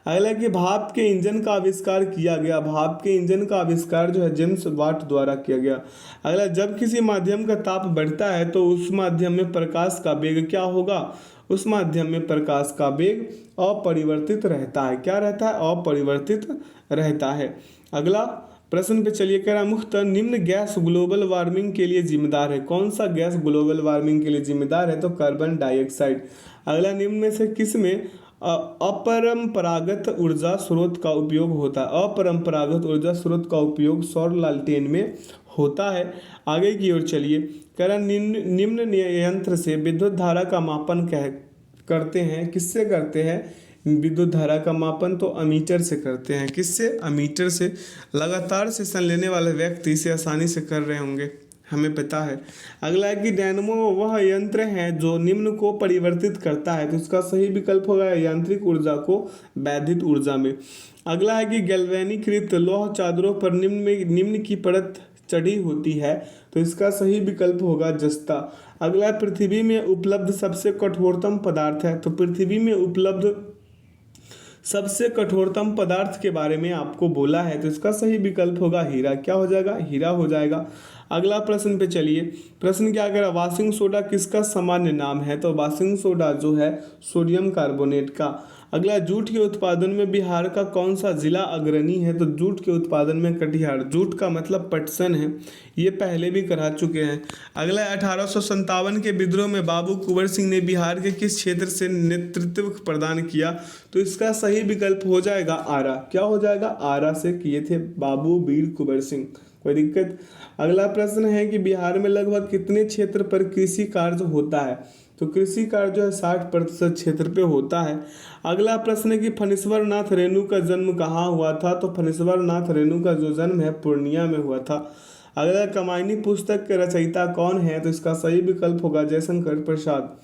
अगला कि भाप के इंजन का आविष्कार किया गया, भाप के इंजन का आविष्कार जो है जेम्स वाट द्वारा किया गया। अगला, जब किसी माध्यम का ताप बढ़ता है तो उस माध्यम में प्रकाश का वेग क्या होगा? उस माध्यम में प्रकाश का वेग अपरिवर्तित रहता है। क्या रहता है? अपरिवर्तित रहता है। अगला प्रश्न पे चलिए, कह रहा मुख्यतः निम्न गैस ग्लोबल वार्मिंग के लिए जिम्मेदार है। कौन सा गैस ग्लोबल वार्मिंग के लिए जिम्मेदार है? तो कार्बन डाइऑक्साइड। अगला, निम्न में से किस में अपरंपरागत ऊर्जा स्रोत का उपयोग होता है? अपरंपरागत ऊर्जा स्रोत का उपयोग सौर लालटेन में होता है। आगे की ओर चलिए, कह रहा निम्न यंत्र से विद्युत धारा का मापन करते हैं। किससे करते हैं विद्युत धारा का मापन? तो अमीटर से करते हैं। किससे? अमीटर से। लगातार सेशन लेने वाले व्यक्ति इसे आसानी से कर रहे होंगे, हमें पता है। अगला है कि डायनमो वह यंत्र है जो निम्न को परिवर्तित करता है। तो इसका सही विकल्प होगा यांत्रिक ऊर्जा को वैद्युत ऊर्जा में। अगला है कि गैल्वेनीकृत लौह चादरों पर निम्न की परत चढ़ी होती है। तो इसका सही विकल्प होगा जस्ता। अगला, पृथ्वी में उपलब्ध सबसे कठोरतम पदार्थ है। तो पृथ्वी में उपलब्ध सबसे कठोरतम पदार्थ के बारे में आपको बोला है, तो इसका सही विकल्प होगा हीरा। क्या हो जाएगा? हीरा हो जाएगा। अगला प्रश्न पे चलिए, प्रश्न क्या कह रहा? वाशिंग सोडा किसका सामान्य नाम है? तो वाशिंग सोडा जो है सोडियम कार्बोनेट का। अगला, जूट के उत्पादन में बिहार का कौन सा जिला अग्रणी है? तो जूट के उत्पादन में कटिहार। जूट का मतलब पटसन है, ये पहले भी करा चुके हैं। अगला, 1857 के विद्रोह में बाबू कुंवर सिंह ने बिहार के किस क्षेत्र से नेतृत्व प्रदान किया? तो इसका सही विकल्प हो जाएगा आरा। क्या हो जाएगा? आरा से किए थे बाबू वीर कुंवर सिंह। कोई दिक्कत? अगला प्रश्न है कि बिहार में लगभग कितने क्षेत्र पर कृषि कार्य होता है? तो कृषि कार्य जो है 60% क्षेत्र पे होता है। अगला प्रश्न है कि फणीश्वर नाथ रेणु का जन्म कहाँ हुआ था? तो फणीश्वर नाथ रेणु का जो जन्म है पूर्णिया में हुआ था। अगला, कमायनी पुस्तक के रचयिता कौन है? तो इसका सही विकल्प होगा जयशंकर प्रसाद।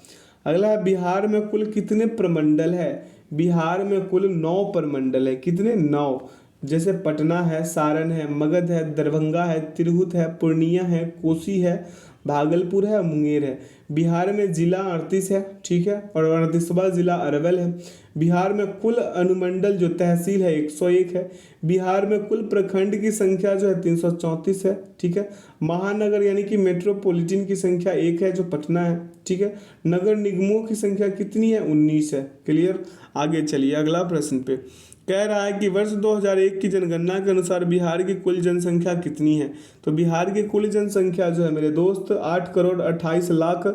अगला, बिहार में कुल कितने प्रमंडल है? बिहार में कुल 9 प्रमंडल है। कितने? 9। जैसे पटना है, सारण है, मगध है, दरभंगा है, तिरहुत है, पूर्णिया है, कोसी है, भागलपुर है, मुंगेर है। बिहार में जिला 38 है। ठीक है। और 38वां जिला अरवल है। बिहार में कुल अनुमंडल जो तहसील है 101 है। बिहार में कुल प्रखंड की संख्या जो है 334 है। ठीक है। महानगर यानी कि मेट्रोपॉलिटन की संख्या 1 है जो पटना है। ठीक है। नगर निगमों की संख्या कितनी है? 19 है। क्लियर? आगे चलिए अगला प्रश्न पे कह रहा है कि वर्ष 2001 की जनगणना के अनुसार बिहार की कुल जनसंख्या कितनी है? तो बिहार की कुल जनसंख्या जो है मेरे दोस्त 8,28,00,000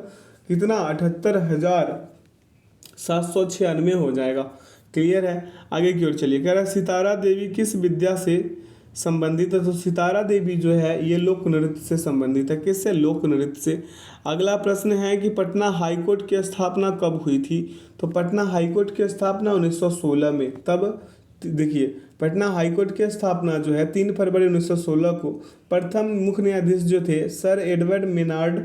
कितना 78,796 हो जाएगा। क्लियर है? आगे की ओर चलिए, कह रहा है सितारा देवी किस विद्या से संबंधित है? तो सितारा देवी जो है ये लोक नृत्य से संबंधित है। किससे? लोक नृत्य से। अगला प्रश्न है कि पटना हाईकोर्ट की स्थापना कब हुई थी? तो पटना हाईकोर्ट की स्थापना 1916 में। तब देखिए, पटना हाईकोर्ट की स्थापना जो है 3 फरवरी 1916 को। प्रथम मुख्य न्यायाधीश जो थे सर एडवर्ड मेनार्ड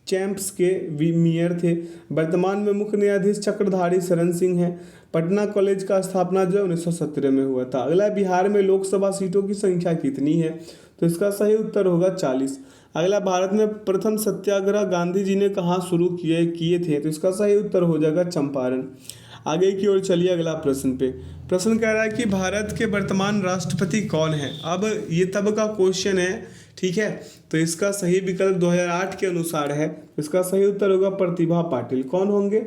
चैम्प्स के मेयर थे। वर्तमान में मुख्य न्यायाधीश चक्रधारी शरण सिंह हैं। पटना कॉलेज का स्थापना जो 1917 में हुआ था। अगला, बिहार में लोकसभा सीटों की संख्या कितनी है? तो इसका सही उत्तर होगा 40। अगला, भारत में प्रथम सत्याग्रह गांधी जी ने कहाँ शुरू किए थे? तो इसका सही उत्तर हो जाएगा चंपारण। आगे की ओर चलिए अगला प्रश्न पे। प्रश्न कह रहा है कि भारत के वर्तमान राष्ट्रपति कौन है? अब ये तब का क्वेश्चन है। ठीक है। तो इसका सही विकल्प 2008 के अनुसार है। इसका सही उत्तर होगा प्रतिभा पाटिल। कौन होंगे?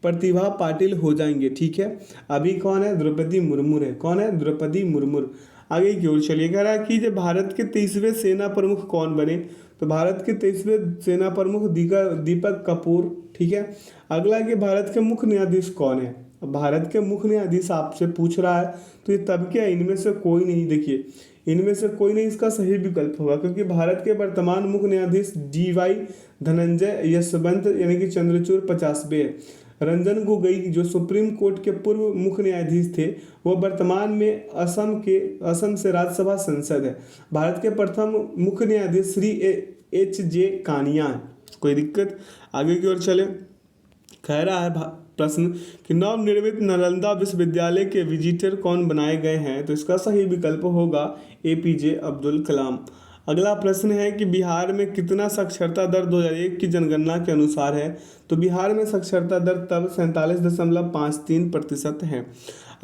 प्रतिभा पाटिल हो जाएंगे। ठीक है। अभी कौन है? द्रौपदी मुर्मू है। कौन है? द्रौपदी मुर्मू। आगे की ओर चलिए, कह रहा है कि जब भारत के 23वें सेना प्रमुख कौन बने? तो भारत के 23वें सेना प्रमुख दीपक कपूर। ठीक है। अगला कि भारत के मुख्य न्यायाधीश कौन है? भारत के मुख्य न्यायाधीश आपसे पूछ रहा है तो ये तब क्या? इनमें से कोई नहीं। देखिए, इनमें से कोई नहीं इसका सही विकल्प होगा, क्योंकि भारत के वर्तमान मुख्य न्यायाधीश DY धनंजय यशवंत यानी कि चंद्रचूड़ 50वें है। रंजन गोगोई जो सुप्रीम कोर्ट के पूर्व मुख्य न्यायाधीश थे वो वर्तमान में असम से राज्यसभा सांसद है। भारत के प्रथम मुख्य न्यायाधीश श्री HJ कानिया है। कोई दिक्कत? आगे की ओर चले, कह रहा है प्रश्न कि नवनिर्मित नालंदा विश्वविद्यालय के विजिटर कौन बनाए गए हैं, तो इसका सही विकल्प होगा APJ अब्दुल कलाम। अगला प्रश्न है कि बिहार में कितना साक्षरता दर 2001 की जनगणना के अनुसार है, तो बिहार में साक्षरता दर तब 47.53% है।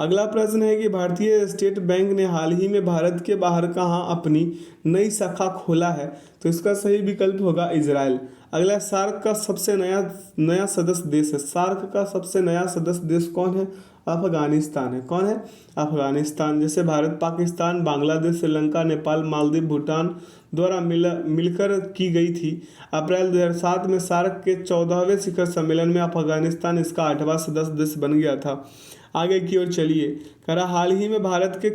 अगला प्रश्न है कि भारतीय स्टेट बैंक ने हाल ही में भारत के बाहर कहाँ अपनी नई शाखा खोला है, तो इसका सही विकल्प होगा इजराइल। अगला सार्क का सबसे नया सदस्य देश है। सार्क का सबसे नया सदस्य देश कौन है? अफगानिस्तान है। कौन है? अफगानिस्तान। जैसे भारत, पाकिस्तान, बांग्लादेश, श्रीलंका, नेपाल, मालदीव, भूटान द्वारा मिलकर की गई थी। अप्रैल 2007 में सार्क के 14वें शिखर सम्मेलन में अफगानिस्तान इसका 8वां सदस्य देश बन गया था। आगे की ओर चलिए, कह रहा हाल ही में भारत के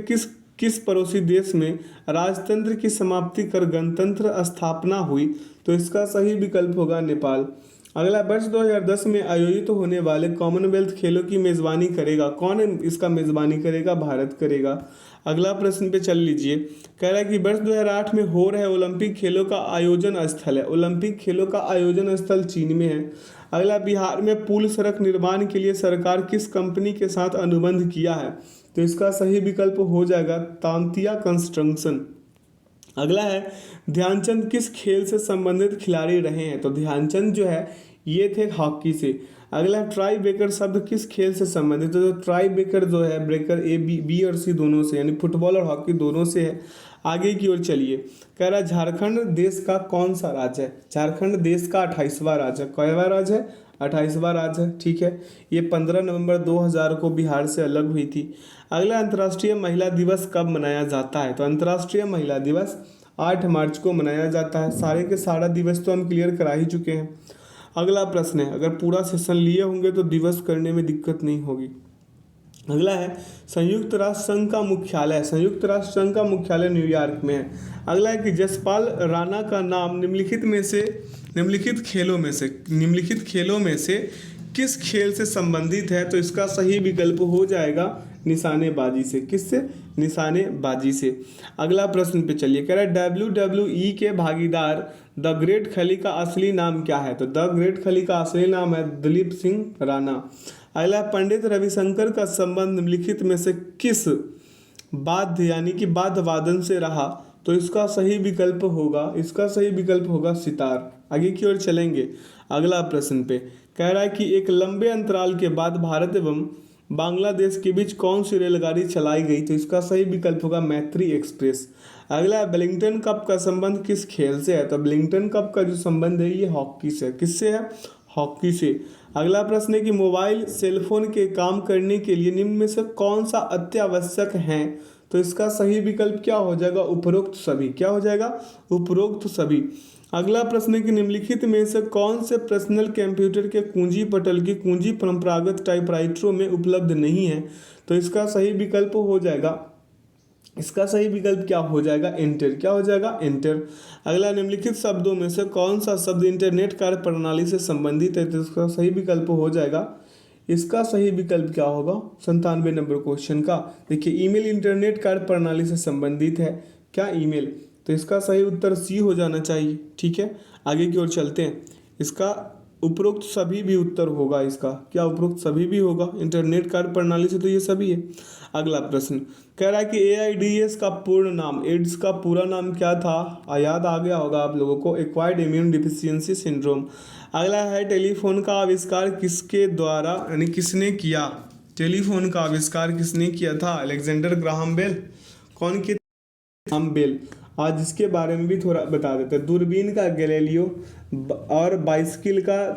किस पड़ोसी देश में राजतंत्र की समाप्ति कर गणतंत्र स्थापना हुई, तो इसका सही विकल्प होगा नेपाल। अगला, वर्ष 2010 में आयोजित होने वाले कॉमनवेल्थ खेलों की मेजबानी करेगा कौन? इसका मेजबानी करेगा भारत करेगा। अगला प्रश्न पे चल लीजिए, कह रहा है कि वर्ष 2008 में हो रहे ओलंपिक खेलों का आयोजन स्थल है। ओलंपिक खेलों का आयोजन स्थल चीन में है। अगला, बिहार में पुल सड़क निर्माण के लिए सरकार किस कंपनी के साथ अनुबंध किया है, तो इसका सही विकल्प हो जाएगा तांतिया कंस्ट्रक्शन। अगला है, ध्यानचंद किस खेल से संबंधित खिलाड़ी रहे हैं, तो ध्यानचंद जो है ये थे हॉकी से। अगला, ट्राई ब्रेकर शब्द किस खेल से संबंधित है, तो ट्राई ब्रेकर जो है ब्रेकर बी और सी दोनों से, यानी फुटबॉल और हॉकी दोनों से है। आगे की ओर चलिए, कह रहा झारखंड देश का कौन सा राज्य है? झारखंड देश का 28वां राज्य है। कौवा राज्य है? 28वां राज्य है। ठीक है, ये 15 नवंबर 2000 को बिहार से अलग हुई थी। अगला, अंतर्राष्ट्रीय महिला दिवस कब मनाया जाता है, तो अंतर्राष्ट्रीय महिला दिवस 8 मार्च को मनाया जाता है। सारे के सारा दिवस तो हम क्लियर करा ही चुके हैं। अगला प्रश्न है, अगर पूरा सेशन लिए होंगे तो दिवस करने में दिक्कत नहीं होगी। अगला है, संयुक्त राष्ट्र संघ का मुख्यालय न्यूयॉर्क में है। अगला है कि जसपाल राणा का नाम निम्नलिखित खेलों में से किस खेल से संबंधित है, तो इसका सही विकल्प हो जाएगा निशानेबाजी से। किससे? निशानेबाजी से। अगला प्रश्न पे चलिए, कह रहा है WWE के भागीदार द ग्रेट खली का असली नाम क्या है, तो द ग्रेट खली का असली नाम है दिलीप सिंह राणा। अगला, पंडित रविशंकर का संबंध निम्नलिखित में से किस वाद्य यानी कि वाद्य वादन से रहा, तो इसका सही विकल्प होगा सितार। आगे की ओर चलेंगे, अगला प्रश्न पे कह रहा है कि एक लंबे अंतराल के बाद भारत एवं बांग्लादेश के बीच कौन सी रेलगाड़ी चलाई गई, तो इसका सही विकल्प होगा मैत्री एक्सप्रेस। अगला, वेलिंगटन कप का संबंध किस खेल से है, तो वेलिंगटन कप का जो संबंध है ये हॉकी से। किससे है? हॉकी से। अगला प्रश्न है कि मोबाइल सेलफोन के काम करने के लिए निम्न में से कौन सा अत्यावश्यक है, तो इसका सही विकल्प क्या हो जाएगा? उपरोक्त सभी। क्या हो जाएगा? उपरोक्त सभी। अगला प्रश्न है कि निम्नलिखित में से कौन से पर्सनल कंप्यूटर के कुंजी पटल की कुंजी परंपरागत टाइपराइटरों में उपलब्ध नहीं है, तो इसका सही विकल्प क्या हो जाएगा? एंटर। क्या हो जाएगा? एंटर। अगला, निम्नलिखित शब्दों में से कौन सा शब्द इंटरनेट कार्य प्रणाली से संबंधित है, तो इसका सही विकल्प हो जाएगा, इसका सही विकल्प क्या होगा? 97 नंबर क्वेश्चन का। देखिए, ईमेल इंटरनेट कार्य प्रणाली से संबंधित है। क्या? ईमेल। तो इसका सही उत्तर सी हो जाना चाहिए। ठीक है, आगे की ओर चलते हैं। इसका उपरोक्त सभी भी उत्तर होगा। इसका क्या? उपरोक्त सभी भी होगा। इंटरनेट कार्य प्रणाली से तो ये सभी है। अगला प्रश्न कह रहा है कि AIDS का पूर्ण नाम, एड्स का पूरा नाम क्या था? याद आ गया होगा आप लोगों को, एक्वायर्ड इम्यून डिफिशियंसी सिंड्रोम। अगला है, टेलीफोन का आविष्कार किसके द्वारा यानी किसने किया? टेलीफोन का आविष्कार किसने किया था? Alexander Graham Bell. कौन किया? Graham Bell. आज इसके बारे में भी थोड़ा बता देते हैं। दूरबीन का गैलीलियो और बाइसिकल का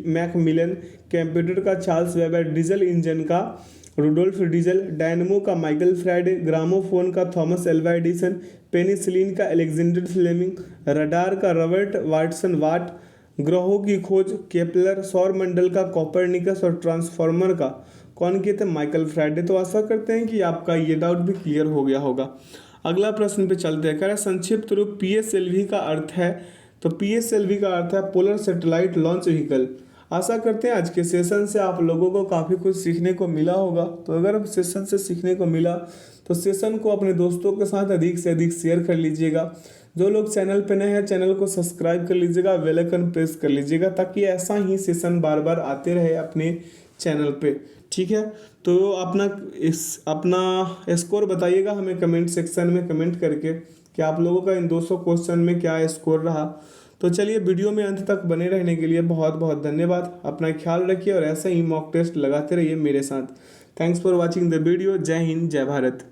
मैकमिलन, कंप्यूटर का चार्ल्स वेबर, डीजल इंजन का रुडोल्फ डीजल, डायनमो का माइकल फ्राइडे, ग्रामोफोन का थॉमस एल्वा एडिसन, पेनिसिलिन का अलेक्जेंडर फ्लेमिंग, रडार का रॉबर्ट वाटसन वाट, ग्रहों की खोज केपलर, सौरमंडल का कॉपरनिकस और ट्रांसफॉर्मर का कौन किए थे? Michael Faraday. तो आशा करते हैं कि आपका ये डाउट भी क्लियर हो गया होगा। अगला प्रश्न पे चलते हैं। कह रहा है संक्षिप्त रूप PSLV का अर्थ है, तो PSLV का अर्थ है पोलर सैटेलाइट लॉन्च व्हीकल। आशा करते हैं आज के सेशन से आप लोगों को काफ़ी कुछ सीखने को मिला होगा। तो अगर सेशन से सीखने को मिला तो सेशन को अपने दोस्तों के साथ अधिक से अधिक शेयर कर लीजिएगा, जो लोग चैनल पे नए हैं चैनल को सब्सक्राइब कर लीजिएगा, बेल आइकन प्रेस कर लीजिएगा ताकि ऐसा ही सेशन बार बार आते रहे अपने चैनल पे। ठीक है, तो अपना स्कोर बताइएगा हमें कमेंट सेक्शन में कमेंट करके कि आप लोगों का इन 200 क्वेश्चन में क्या स्कोर रहा। तो चलिए, वीडियो में अंत तक बने रहने के लिए बहुत बहुत धन्यवाद। अपना ख्याल रखिए और ऐसे ही मॉक टेस्ट लगाते रहिए मेरे साथ। Thanks for watching the video. जय हिंद, जय भारत।